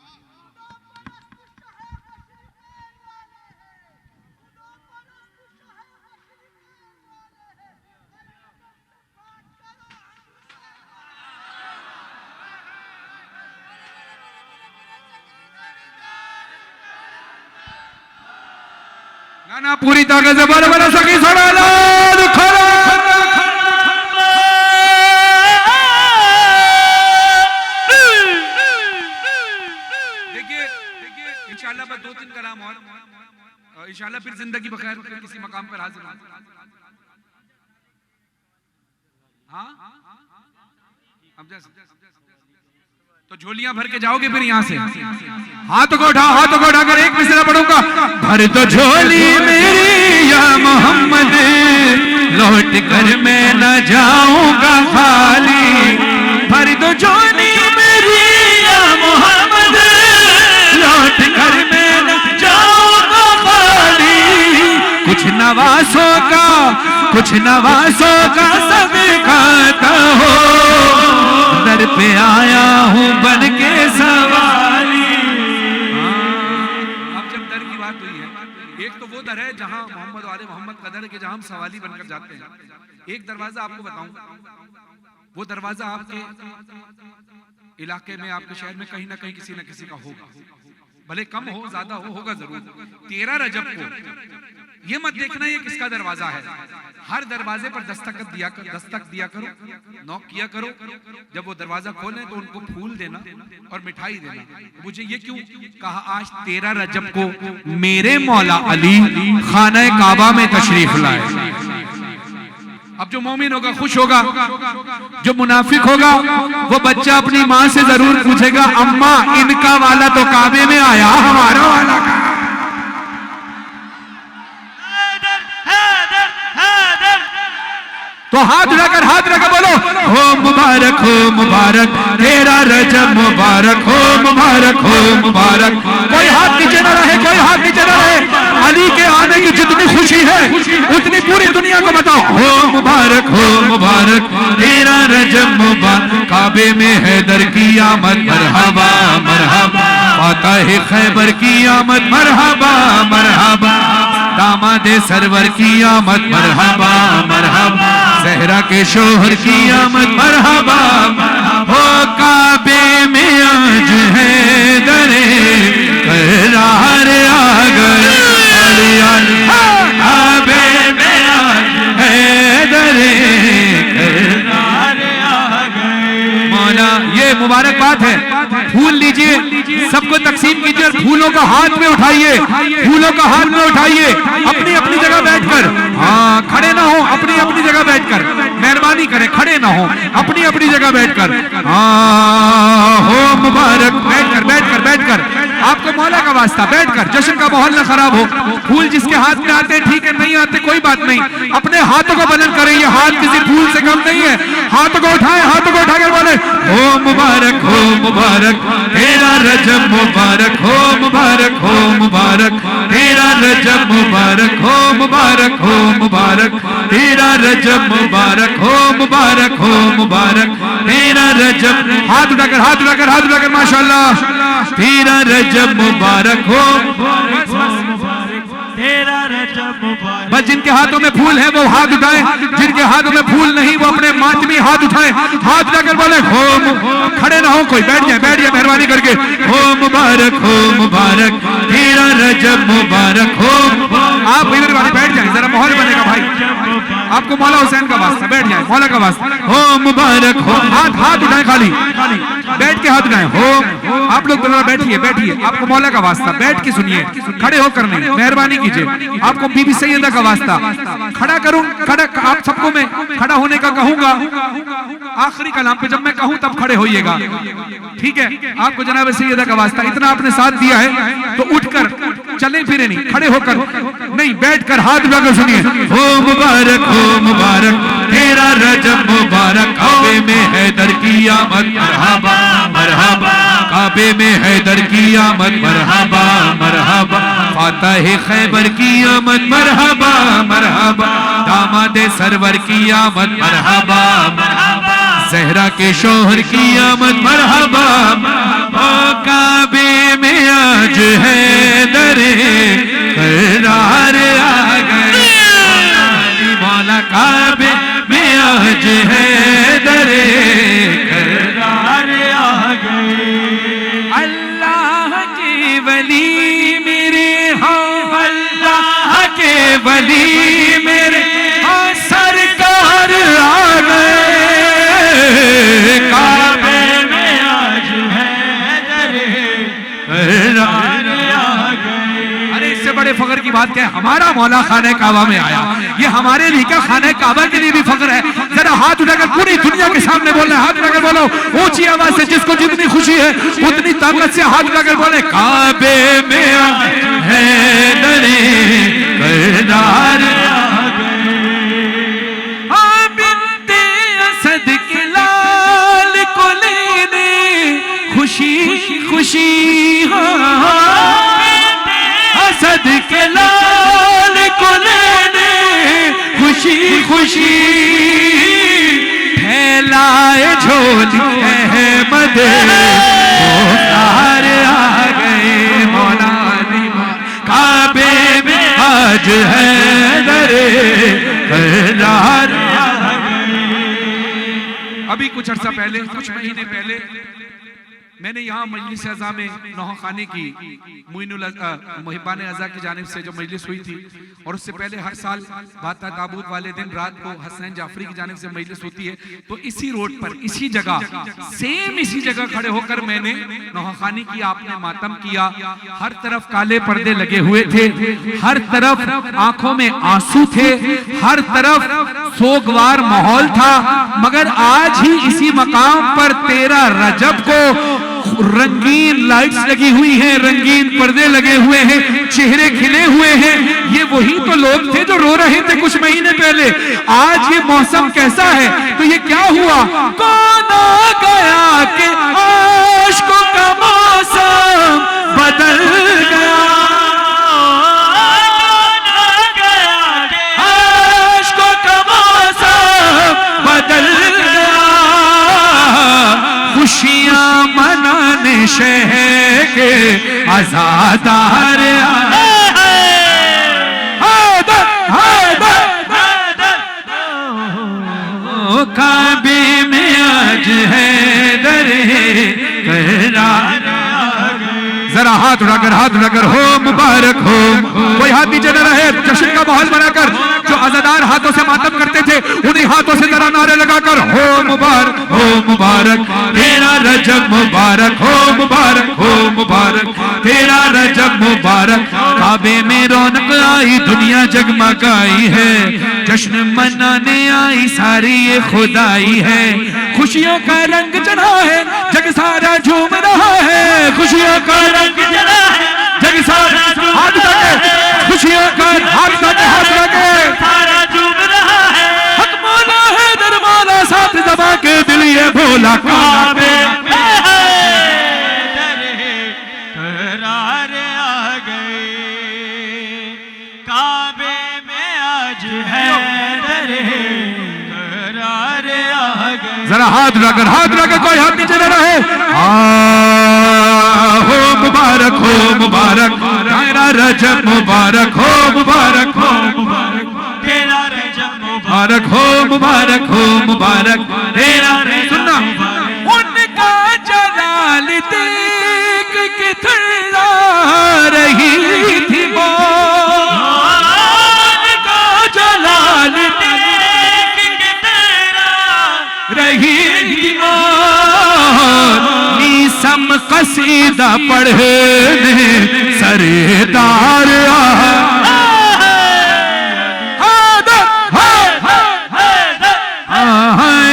ना पूरी ताकत से बोलो बोलो सखी सोना इंशाल्लाह बस 2-3 कलाम और इंशाल्लाह फिर जिंदगी बखैर किसी मकाम पर हाजिर हों। हाँ, तो झोलियां भर के जाओगे फिर यहाँ से। हाथों को उठाओ, हाथों को उठाकर एक मिसरा पढ़ूंगा। भर तो झोली मेरी या मोहम्मद, लौट कर मैं न जाऊंगा खाली। भर तो झोली मेरी या मोहम्मद, लौट कर मैं न जाऊंगा खाली। कुछ नवासों का सब खाता हो, दर पे आया हूँ बन के सवाली। अब जब दर की बात हुई है, एक तो वो दर है जहाँ मोहम्मद वाले मोहम्मद का दर है कि जहाँ हम सवाली बनकर जाते हैं। एक दरवाजा आपको बताऊं, वो दरवाजा आपके इलाके में, आपके शहर में कहीं ना कहीं किसी न किसी का होगा, भले कम हो ज्यादा हो, होगा जरूर। 13 रजब को ये मत देखना ये किसका दरवाजा है, हर दरवाजे पर दस्तक दिया करो, नॉक किया करो। जब वो दरवाजा खोले तो उनको फूल देना और मिठाई देना। मुझे ये क्यों कहा? आज 13 रजब को मेरे मौला अली खाना काबा में तशरीफ लाए। अब जो मोमिन होगा खुश होगा, जो मुनाफिक होगा वो बच्चा अपनी माँ से जरूर पूछेगा, अम्मा इनका वाला तो काबे में आया, हमारा वाला तो हाथ उठाकर बोलो, हो मुबारक तेरा रजब मुबारक, हो मुबारक। कोई हाथ नीचे न रहे, कोई हाथ नीचे न रहे। अली के आने की जितनी खुशी है उतनी पूरी दुनिया को बताओ। हो मुबारक तेरा रजब मुबारक, काबे में हैदर की आमद, मरहबा मरहबा, फातह खैबर की आमद, मरहबा मरहबा, दामादे सरवर की आमद, मरहबा मरहबा, सहरा के शोहर की आमद, मरहबा। हो काबे में आज है दरे करार आ गए, काबे में आज है दरे करार आ गए। मौला ये मुबारक बात है। फूल लीजिए, सबको तकसीम कीजिए और फूलों का हाथ में उठाइए, फूलों का हाथ में उठाइए, अपनी अपनी जगह बैठकर। हाँ, खड़े ना हो, अपनी अपनी जगह बैठकर, मेहरबानी करें, खड़े ना हो, अपनी अपनी जगह बैठकर। हाँ, हो मुबारक, बैठकर बैठकर बैठकर, आपको मौला का वास्ता बैठकर, जश्न का माहौल न खराब हो। फूल जिसके हाथ में आते ठीक है, नहीं आते कोई बात नहीं, अपने हाथों को बुलंद करें, ये हाथ किसी फूल से कम नहीं है। हाथों को उठाएं, हाथों को उठाकर बोले, हो मुबारक तेरा रजब मुबारक, हो मुबारक तेरा रजब मुबारक, हो मुबारक तेरा रजब मुबारक, हो मुबारक तेरा रजब। हाथ उठाकर माशाअल्लाह, तेरा रजब मुबारक हो, तेरा रजब मुबारक। बस जिनके हाथों में फूल है वो हाथ उठाएं, जिनके हाथों में फूल नहीं वो अपने मातमी हाथ उठाएं, हाथ उठाकर बोले हो। खड़े ना हो कोई, बैठ जाए मेहरबानी करके। हो मुबारक तेरा रजब मुबारक, हो। आप इधर वाले बैठ जाए, जरा माहौल बनेगा भाई, आपको मौला हुसैन का वास्ता, बैठ जाए, मौला का वास्ता। हो मुबारक हो, हाथ उठाएं, खाली बैठ के हाथ उठाएं। हो, आप लोग जरा बैठिए, आपको मौला का वास्ता, बैठ के सुनिए, खड़े होकर नहीं, मेहरबानी कीजिए। आपको बीबी सैयदा का वास्ता खड़ा करूं, आप सबको मैं खड़ा होने का कहूंगा, आखिरी कलाम पे जब मैं कहूं तब खड़े होइएगा, ठीक है। आपको जनाब सैयदा का वास्ता, इतना आपने साथ दिया है तो उठकर चले फिरे नहीं, खड़े होकर नहीं, बैठकर हाथ उठाकर सुनिए। हो मुबारक तेरा रजब मुबारक, काबे में हैदर की आमद, मरहबा मरहबा, काबे में हैदर की आमद, मरहबा मरहबा, फातह खैबर की आमद, मरहबा मरहबा, दामादे सरवर की आमद, मरहबा मरहबा, सहरा के शोहर की आमद, मरहबा। काबे में आज है दरे करार आ गए, मौला काबे में आज है दरे करार आ गए। अल्लाह के वली मेरे, हाँ अल्लाह के वली मेरे, हाँ सरकार आ गए, काबे में आज है दरे करार आ गए। अरे इससे बड़े फख्र की बात क्या है, हमारा मौला खाने काबा में आया, ये हमारे लिए क्या, खाने काबा के लिए भी फख्र है। जरा हाथ उठाकर पूरी दुनिया के सामने बोलना, हाथ उठाकर बोलो ऊंची आवाज से, जिसको जितनी खुशी है उतनी ताकत से हाथ उठाकर बोले, काबे में है दरे करार आ गए। हाँ बिन्ते असद के लाल को लेने खुशी खुशी, हाँ असद के लाल को लेने खुशी खुशी, फैलाए झोली अहमद मुख्तार आ गए, मौला काबे में आज है दरे करार आ गए। अभी कुछ अर्सा पहले, कुछ महीने पहले मैंने यहाँ मजलिस अज़ा में नौखाने की मुहिबान अज़ा की जानिब से जो मजलिस हुई थी, और उससे पहले हर साल बाता ताबूत वाले दिन रात को हसनैन जाफरी की जानिब से मजलिस होती है, तो इसी रोड पर, इसी जगह, सेम इसी जगह खड़े होकर मैंने नौखानी की, आपने मातम किया। हर तरफ काले पर्दे लगे हुए थे, हर तरफ आंखों में आंसू थे, हर तरफ सोगवार माहौल था, मगर आज ही इसी मकाम पर 13 रजब को रंगीन लाइट्स लगी हुई हैं, रंगीन पर्दे लगे हुए हैं, चेहरे खिले हुए हैं। ये वही तो लोग थे जो रो रहे थे कुछ महीने पहले। आज ये मौसम कैसा है, तो ये क्या हुआ, कौन आ गया कि आशिकों का मौसम बदल गया, आशिकों का मौसम बदल गया, खुशियां मनाने शहर के आजादार काबे में आज है दरे करार। जरा हाथ उठाकर हो मुबारक हो, कोई हाथ नीचे न रहे, जश्न का माहौल बनाकर जो आजादार हाथों से मातम करते थे उन्हीं हाथों से जरा नारे लगाकर हो मुबारक तेरा रजब मुबारक, हो मुबारक तेरा रजब मुबारक। काबे में रौनक आई, दुनिया जगमगाई है, जश्न मनाने आई सारी ये खुदाई है, खुशियों का रंग चढ़ा है, जग सारा झूम रहा है, खुशियों का रंग चढ़ा है, जग सारा हाथ लगे, खुशियों का हाथ लगे सारा झूम रहा है, हक मौला है दरमाना साथ दबा के दिल ये भोला काबे करार आ गए, काबे में आज है दरे करार आ गए। जरा हाथ उठाकर कोई हाथ नीचे न रहे, हो मुबारक तेरा रजब मुबारक, हो मुबारक तेरा रजब मुबारक तेरा। सुनना, उनका जलाल देख के थर्रा रही थी उनका जलाल देख के थर्रा रही थी नीसम कसीदा पढ़ने सरेदार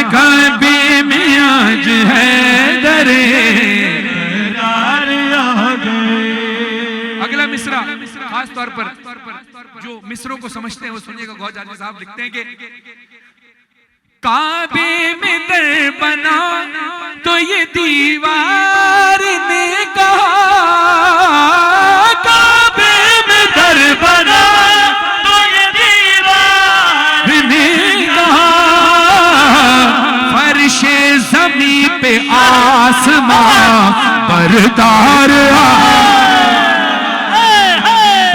काबे में आज है दरे अगला मिसरा खास तौर पर जो मिसरों को समझते हैं वो सुनिएगा। गौर जानी साहब लिखते हैं कि काबे में दर बना तो ये दीवार ने कहा, काबे में दर बना तो ये दीवार ने कहा, फर्शे ज़मीं पे आसमां बरदार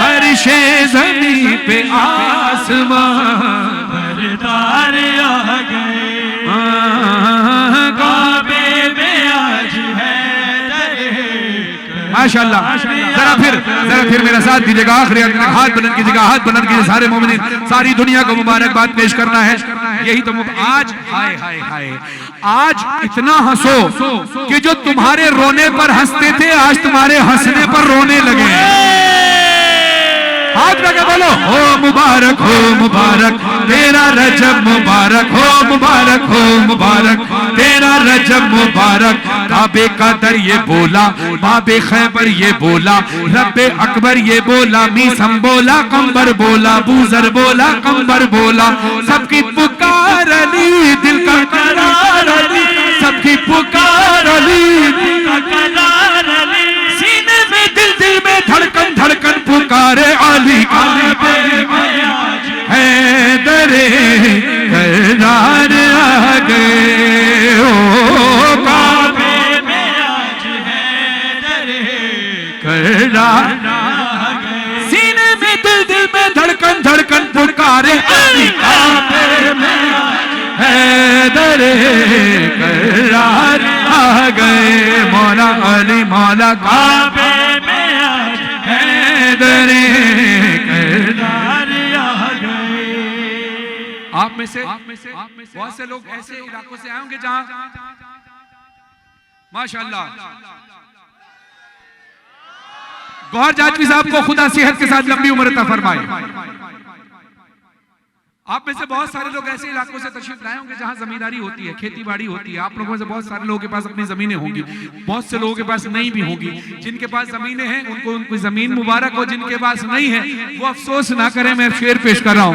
फर्शे ज़मीं पे आसमां बरदार आ गए, काबे में आज है दरे। माशाअल्लाह, जरा फिर मेरा साथ दीजिएगा, आखिरी हाथ बुलंद कीजिएगा सारे मोमिनीन, सारी दुनिया को मुबारकबाद पेश करना है। यही तो आज हाय आज इतना हंसो कि जो तुम्हारे रोने पर हंसते थे आज तुम्हारे हंसने पर रोने लगे। हाथ लगा बोलो हो मुबारक तेरा रजब मुबारक, हो मुबारक तेरा रजब मुबारक। काबे का दर ये बोला, बाबे खैबर ये बोला, रब्बे अकबर ये बोला, मीसम बोला, कंबर बोला, बूजर बोला, कंबर बोला, सबकी पुकार अली दिल का करार अली, सबकी पुकार अली दिल का करार अली, सीने में दिल में धड़कन पुकारे अली, है दरे करार आ गए, ओ काबे में आज है दरे करार आ गए, सीने में दिल में धड़कन पुकारे अली, काबे में है दरे करार आ गए, मौला अली मौला काबे में आज है दरे करार आ गए। आप में से बहुत से लोग ऐसे इलाकों से आए होंगे जहां माशाअल्लाह गौहर जाजवी साहब को खुदा सेहत के साथ लंबी उम्र अता फरमाए। आप में से बहुत सारे लोग ऐसे इलाकों से तशरीफ लाए होंगे जहां जमींदारी होती है, खेती बाड़ी होती है। आप लोगों में से बहुत सारे लोगों के पास अपनी जमीनें होंगी, बहुत से लोगों के पास नहीं भी होंगी। जिनके पास जमीनें हैं उनको उनकी जमीन मुबारक हो, जिनके पास नहीं है वो अफसोस ना करें। मैं शेर पेश कर रहा हूं।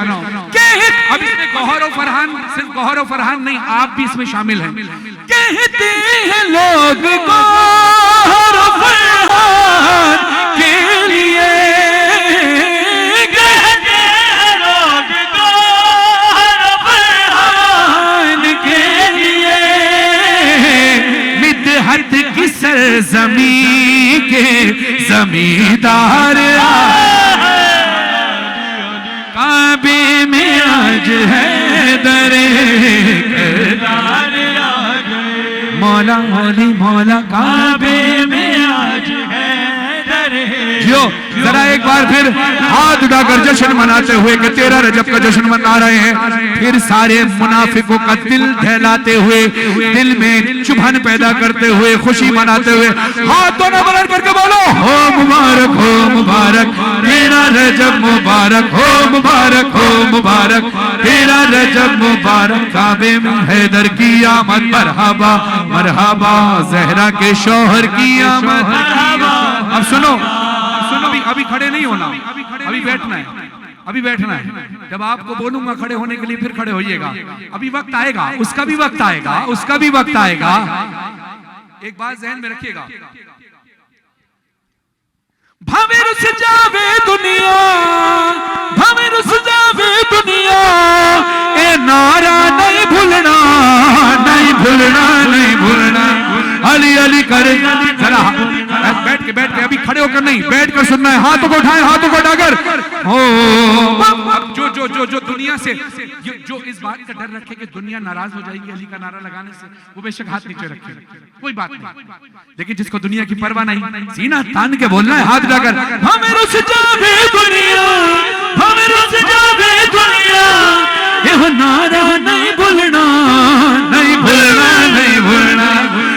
अब इसमें गौहर और फरहान, सिर्फ गौहर और फरहान नहीं, आप भी इसमें शामिल हैं। कहते हैं लोग गौहर और फरहान के लिए, कहते हैं लोग गौहर और फरहान के लिए, मिदहत की सरजमीं के जमींदार काबे में आज है दरे मौला अली मौला काबे में आज है दरे। जो जरा एक बार फिर हाथ उठाकर जश्न मनाते हुए कि 13 रजब का जश्न मना रहे हैं, फिर सारे मुनाफिकों का दिल दहलाते हुए, दिल में चुभन पैदा करते हुए, खुशी मनाते हुए हाथ दोनों बुलंद करके बोलो हो मुबारक तेरा रजब मुबारक, हो मुबारक तेरा रजब मुबारक, काबे में हैदर की आमद, मरहबा मरहबा ज़हरा के शौहर की आमद। अब सुनो, अभी खड़े नहीं होना, अभी बैठना है, अभी बैठना है। जब आपको बोलूंगा खड़े होने के लिए फिर खड़े होइएगा। अभी वक्त आएगा, उसका भी वक्त आएगा, उसका भी वक्त आएगा। एक बात ज़हन में रखिएगा, भावे रुस जावे दुनिया, भावे रुस जावे दुनिया, ए नारा नहीं भूलना, नहीं भूलना, नहीं भूलना। अली अली करे जरा बैठ के अभी खड़े होकर नहीं, बैठ कर सुनना है। हाथों को उठाएं, हाथों को उठाकर हो। जो दुनिया से जो इस बात का डर रखे कि दुनिया नाराज हो जाएगी अली का नारा लगाने से, वो बेशक हाथ नीचे रखे, कोई बात नहीं। लेकिन जिसको दुनिया की परवाह नहीं, सीना तान के बोलना है, हाथ उठाकर हमें रुस जावे दुनिया, हमें रुस जावे दुनिया, ये नारा नहीं भूलना, नहीं भूलना, नहीं भूलना।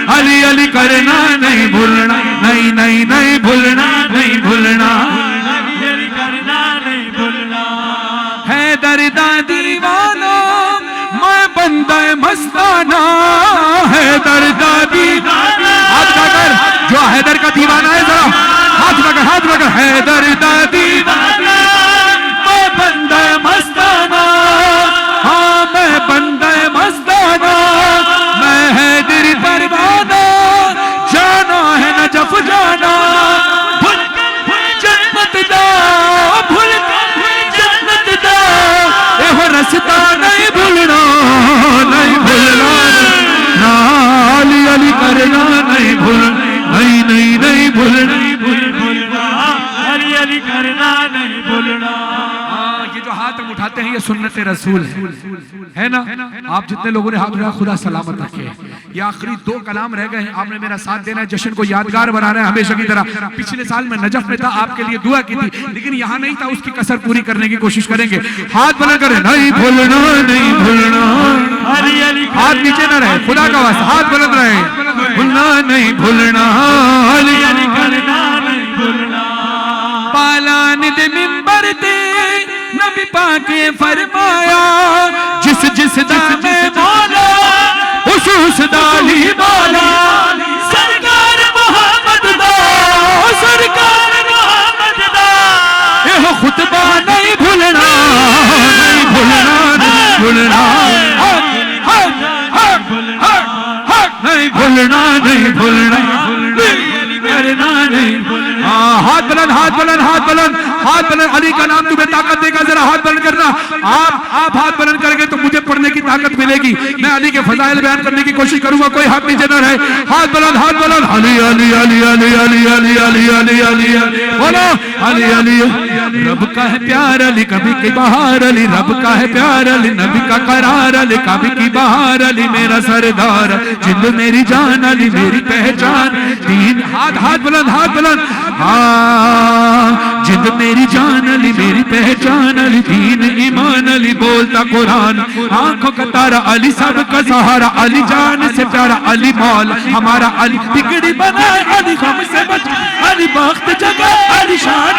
अली अली करना नहीं भूलना, नहीं नहीं नहीं भूलना, नहीं भूलना, अली करना नहीं भूलना। है दर्दा दीवाना मैं बंदा मस्ताना, है दर्दा दीवाना। हाथ उठाकर जो हैदर का दीवाना है जरा हाथ उठाकर, हाथ उठाकर। है दर्दा दीवाना मैं बंदा मस्ताना, हाँ मैं बंदा मस्ताना, मैं हैदर परवाना, जाना है नजफ जाना, भूल जन्नत दा, भूल जन्नत दा, एहो रस्ता नहीं भूलना, नहीं भूलना, ना अली अली करना नहीं भूलना, नहीं नहीं नहीं भूलना, अली अली करना नहीं भूलना। ये जो हाथ हम उठाते हैं ये सुन्नत रसूल है ना। आप जितने लोगों ने हाथ उठाया खुदा सलामत रखे। ये आखिरी 2 कलाम रह गए हैं, आपने मेरा साथ देना है, जश्न को यादगार बनाना है हमेशा की तरह। पिछले साल मैं नजफ में था, आपके लिए दुआ की थी, लेकिन यहाँ नहीं था, उसकी कसर पूरी करने की कोशिश करेंगे। हाथ बुलंद करें, नहीं भूलना, नहीं भूलना, हाथ नीचे न रहे, खुदा का वास्ता हाथ बुलंद रहे, भूलना नहीं भूलना, अली अली करना नहीं भूलना। पालान दे मिंबर दे नबी पाके फरमाया, जिस जिस दा में मौला उस दाली मौला, सरकार मोहम्मद दा, सरकार मोहम्मद दा, यह खुतबा नहीं भूलना, नहीं भूलना, नहीं भूलना, नहीं भूलना, नहीं भूलना, करना नहीं भूलना। हाथ बुलंद, हाथ बुलंद, हाथ बुलंद, हाथ बुलंद। अली का नाम तुम्हें ताकत देगा, जरा हाथ बुलंद करना। आप हाथ बुलंद करेंगे तो मुझे पढ़ने की ताकत मिलेगी, मैं अली के फजाइल बयान करने की कोशिश करूंगा। कोई हाथ नीचे न रहे, हाथ बुलंद, हाथ बुलंद। अली अली अली अली अली अली अली अली अली बोलो अली अली। रब का है प्यार अली, कभी की बहार अली, रब का है प्यार अली, नबी का करार अली, कभी की बहार अली, मेरा सरदार, जिंद मेरी जान अली, मेरी पहचान दीन। हाथ हाथ बुलंद, हाथ बुलंद। जिंद मेरी जान अली, मेरी पहचान अली, दीन ईमान अली, बोलता कुरान, आंखों का तारा अली, सब का सहारा अली, जान से प्यारा अली, मौल हमारा अली, बिगड़ी बनाए अली, गम से बच अली, वक्त जगह अली, शान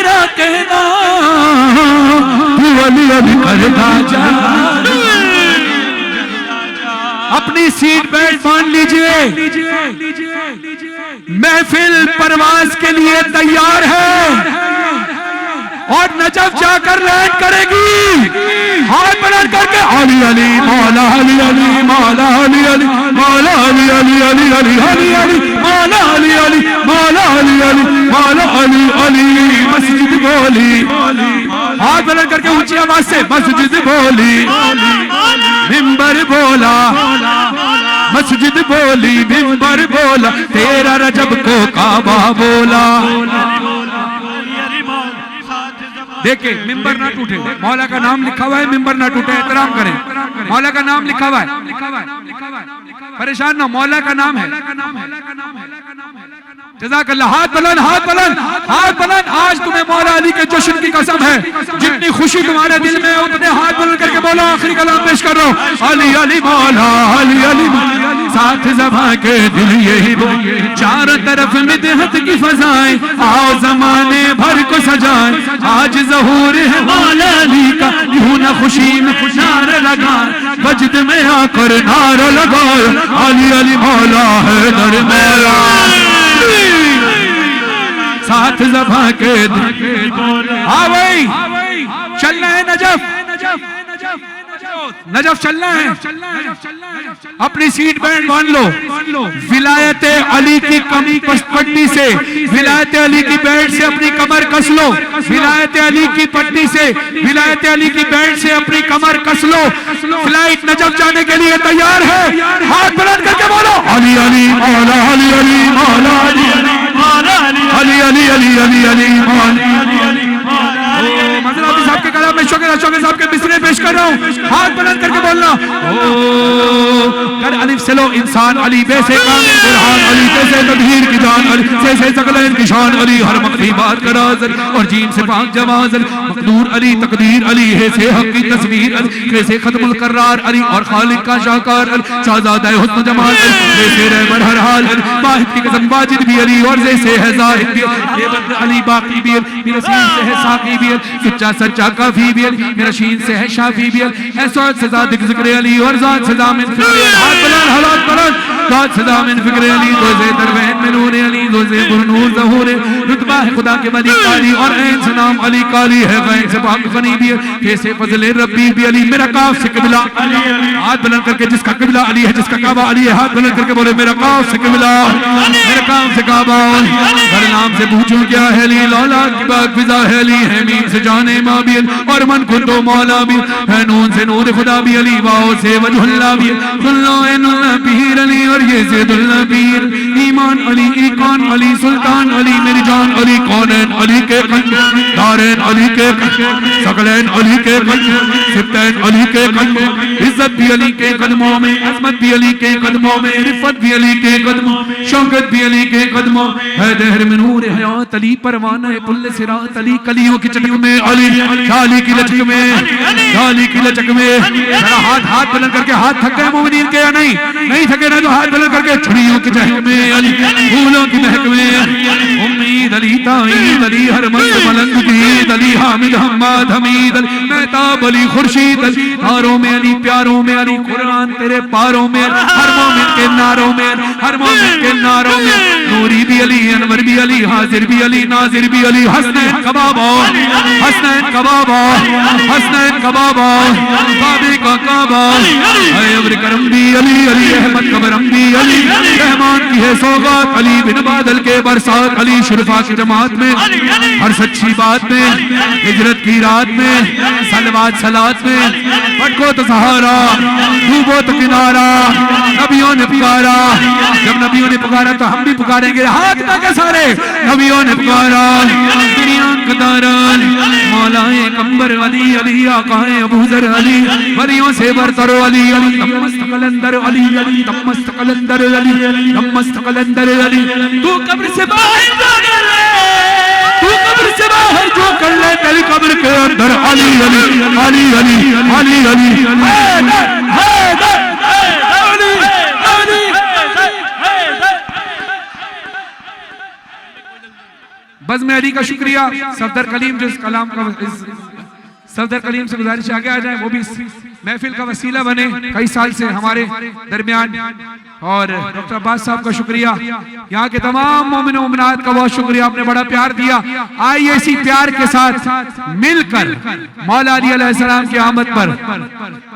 मेरा कहना, तू अली अली करता जा। अपनी सीट बेल्ट बांध लीजिए, महफिल परवाज के लिए तैयार है और नजफ जाकर लैंड करेगी। हाथ बुलंद करके अली अली मौला अली अली मौला अली अली मौला अली अली अली अली अली अली मौला अली अली मौला अली अली मौला अली अली। मस्जिद बोली, हाथ बुलंद करके ऊंची आवाज से मस्जिद बोली, मिंबर बोला, मस्जिद बोली, मिंबर बोला, तेरा रजब को काबा बोला। देखिए मिंबर ना टूटे, मौला का नाम लिखा हुआ है, मिंबर ना टूटे, एहतराम करें। मौला का नाम लिखा हुआ है, परेशान ना, मौला का नाम है। जज़ाकल्लाह। हाथ बुलंद, हाथ बुलंद, हाथ बुलंद। आज तुम्हें मौला अली के जश्न की कसम है, जितनी खुशी तुम्हारे दिल में है उतने हाथ बुलंद करके बोलो। आखिरी कलाम पेश कर रहा हूं, अली अली मौला अली अली साथ ज़बां के दिल यही बोले, चारों तरफ मिदहत की फज़ाएं, आओ ज़माने भर को सजाएं, आज ज़हूर है मौला अली का, यूं ना खुशी में नारा लगाए, वजद में आकर नारा लगाए, अली अली मौला है दर मौला, साथ ज़बां के दिल। हाँ भाई चलना है नजफ, नजफ चलना है। अपनी सीट बेल्ट बांध लो। विलायत अली की कमी पट्टी से, विलायत अली की बेल्ट से अपनी कमर कस लो। विलायत अली की पट्टी से, विलायत अली की बेल्ट से अपनी कमर कस लो। फ्लाइट नजफ जाने के लिए तैयार है। हाथ बुलंद करके बोलो अली अली मौला अली अली मौला अली अली मौला अली अली अली अली अली मौला। मज़हरी साहब के कलाम में शौकत साहब के मिसरे पेश कर रहा हूँ। हाथ बुलंद करके बोलना, कर अलिफ से लो इंसान अली, वैसे कामिल बुरहान अली, जैसे तदहीर की जान अली, जैसे सकलैन की शान अली, हर मख्फी बात का राज अली, और जीन से पाक जवाज अली, मकदूर अली, तकदीर अली है से हक की तस्वीर अली, जैसे खत्मुल करार अली, और खालिक का शाहकार अली, शहजादा हुस्न जमाल अली, जैसे रहबर हर हाल अली, वाहिद की कसम वाजिद भी अली, और जैसे है ज़ाहिद भी अली, बाकी भी अली, मेरा सीन से है साकी भी अली, सच्चा सच्चा काफी भी अली, मेरा शीन से है शाफी भी अली, ऐसा सजा ज़िक्र अली, और ज़ात सजा मिन फिक्र। हाथ बुलंद, हाथ बुलंद, ज़ात सजा मिन फिक्र अली, रोज़े दरवैन में नूर अली, रोज़े बुरनूर ज़हूर, रुतबा है खुदा के बनी काली, और ऐन से नाम अली काली है, गैन से पाक गनी भी है, कैसे फज़ल रब्बी भी अली, मेरा काफ से क़िबला। हाथ बुलंद करके जिसका क़िबला अली है, जिसका काबा अली है, हाथ बुलंद करके बोले मेरा काफ से क़िबला, मेरा काफ से काबा। हर नाम से पूछूं क्या है ली, लौला की बात फिजा है ली, है मीम से जाने माँ भी, और मन खुद तो मौला भी है, नून से नूर खुदा भी अली, वाओ से वजहुल्ला भी, सुल्लो एनुल्ला पीर अली, और ये ज़ेदुल्ला पीर, ईमान अली, ईकान अली, सुल्तान अली, मेरी जान अली, कौनैन अली के कल्ब, दारैन अली के कल्ब, सकलैन अली के कल्ब, सिब्तैन अली के कल्ब, इज्जत भी अली के कदमों में, अज़मत भी अली के कदमों में, रिफ़त भी अली के कदमों, शौकत भी अली के कदमों, है दहर में नूर हयात अली, परवाना है पुल्ले सिरात अली, कलियों की चटक में अली, डाली की लचक में, डाली की लचक में। हाथ हाथ बुलंद करके, हाथ थक गए मोमिनीन के या नहीं? नहीं थके ना तो हाथ बुलंद करके, छुड़ियों की चहक में अली, फूलों की महक में उम्मीद अली, ताईद अली, हर मस्त मलंग दीद अली, हामिद हम्माद हमीद अली, महताब अली, खुर्शीद अली, तारों में अली, प्यारों में अली, कुरान तेरे पारों में, हर मोमिन के नारों में, हर मोमिन के नारों में, नूरी भी अली, अनवर भी अली, हाजिर भी अली, नाजिर भी अली, हसनैन कबाबा, हसनैन कबाबा, हसनैन कबाबा, काबे का काबा, अब्र करम भी अली, अली अहमद कबरम भी अली, रहमान की है सौगात अली, बिन बादल के बरसात अली, शुरफा की जमात में, हर सच्ची बात में, हिजरत की रात में, सलवात सलात में, पटको तो सहारा, डूबो तो किनारा, नबियों ने पुकारा, जब नबियों ने पुकारा तो हम भी पुकारेंगे, हाथ के सारे नबियों ने पुकारा, दुनिया कदारा, मौलाए कंबर अली, अली आकाए अबूजर अली, वलियों से बरतर अली, अली तमस्त कलंदर अली, अली तमस्त कलंदर अली, तमस्त कलंदर अली, तू कब्र से बाहर जो कर ले, तू कब्र से बाहर जो कर ले, तेरी कब्र के अंदर अली, अली अली अली अली अली हैदर हैदर अली अली। बज़्म चश्मे अली का शुक्रिया। सफदर कलीम जो इस कलाम का सफदर कलीम से गुजारिश आगे आ जाए, वो भी इस महफिल का वसीला बने कई साल से हमारे दरमियान। और डॉक्टर अब्बास साहब का शुक्रिया, यहाँ के तमाम मोमिन मोमिनात का बहुत शुक्रिया, आपने बड़ा प्यार दिया। आइए इसी प्यार के साथ मिलकर मौला अली अलैहिस्सलाम की आमद पर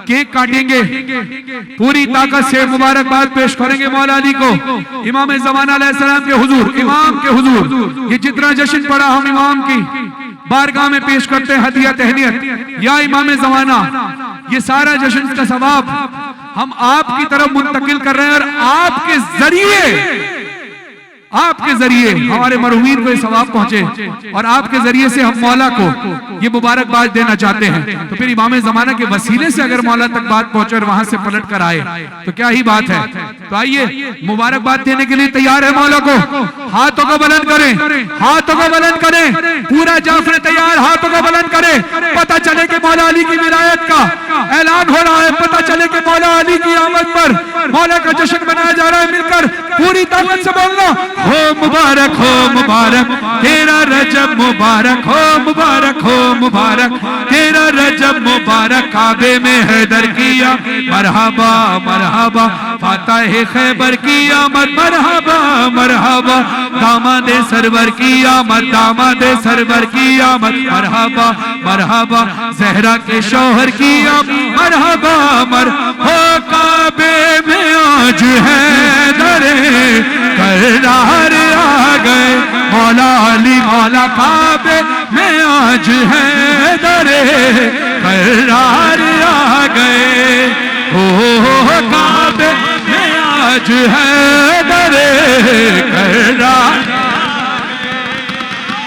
केक काटेंगे, पूरी ताकत से मुबारकबाद पेश करेंगे मौला अली को, इमाम ज़माना अलैहिस्सलाम के हुजूर, इमाम के हुजूर। ये जितना जश्न पड़ा हम इमाम की बारगाह में पेश करते हैं हदिया तहनियत या इमाम ज़माना, ये सारा जश्न का सवाब हम आपकी तरफ मुंतकिल कर रहे हैं और आपके जरिए हमारे मरहूमीन को ये सवाब पहुंचे और आपके जरिए से हम मौला को ये मुबारकबाद देना चाहते हैं। तो फिर इमाम ज़माना के वसीले से अगर मौला तक बात पहुंचे और वहां से पलट कर आए तो क्या ही बात है। तो आइए मुबारकबाद देने के लिए तैयार है मौला को, हाथों को बुलंद करें, हाथों को बुलंद करें, पूरा जाफर तैयार, हाथों को बुलंद करें। पता चले कि मौला अली की विलायत का ऐलान हो रहा है, पता चले कि मौला अली की आमद पर मौला का जश्न मनाया जा रहा है। मिलकर पूरी ताकत से बोलना, हो मुबारक तेरा रजब मुबारक, हो मुबारक तेरा रजब मुबारक। काबे में हैदर किया मरहबा मरहबा, फातह खैबर की आमद मरहबा मरहबा, दामादे सरवर की आमद, दामादे सरवर की आमद मरहबा मरहबा, जहरा के शौहर की आमद मरहबा हो काबे में आज हैदर करार आ गए मौला अली, मौला काबे में आज हैदर करार आ गए, हो काबे में आज हैदर करार।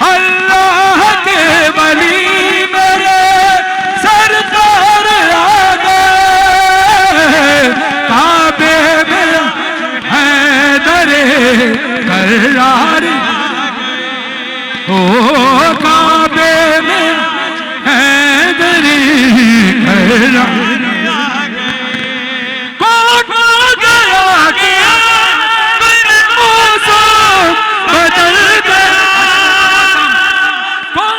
अल्लाह के वली मेरे सरकार आ गए, काबे में हैदर करार, ओ काबे में हैदर करार। कौन गया गया मौसम बदल गया, कौन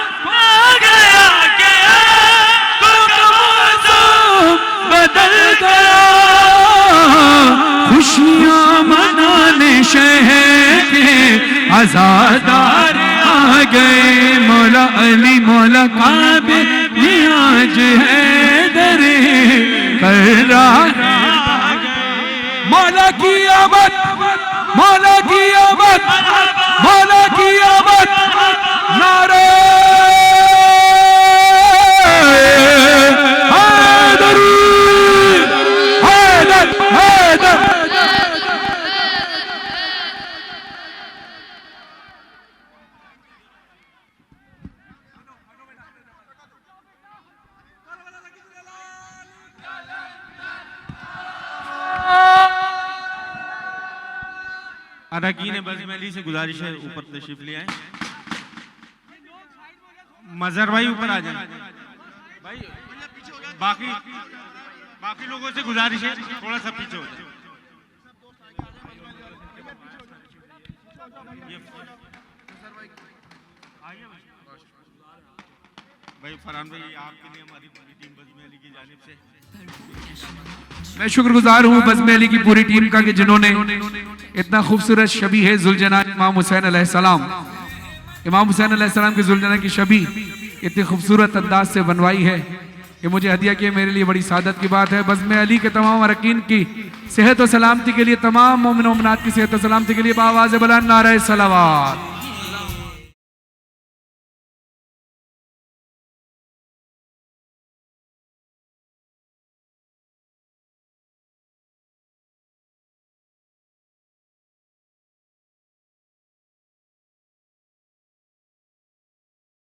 गया गया मौसम बदल गया, खुशियां मनाने शहर के आजादार आ गए मौला अली, मौला काबे में आज हैदर करार। मौला की आमद, मौला की आमद, मौला की आमद, नारे हैदरी, हैदर हैदर। अरकीन बज़्म से गुजारिश है ऊपर तशरीफ ले आए। मजहर भाई ऊपर आ जाए भाई, बाकी लोगों से गुजारिश है थोड़ा सा पीछे हो जाए। भाई फरहान भाई आपके लिए हमारी पूरी टीम बज़्म अली की जानिब से मैं शुक्रगुजार हूँ बज़्म अली की पूरी टीम का कि जिन्होंने इतना खूबसूरत शबी है जुलजना इमाम हुसैन अलैहिस्सलाम, इमाम हुसैन अलैहिस्सलाम की जुलजना की शबी इतनी खूबसूरत अंदाज से बनवाई है कि मुझे हदिया किया, मेरे लिए बड़ी सादत की बात है। बज़्म अली के तमाम अरकीन की सेहत और सलामती के लिए, तमाम मोमिन मोमिनात की सेहत और सलामती के लिए बावाज़ बुलंद नारे सलावत।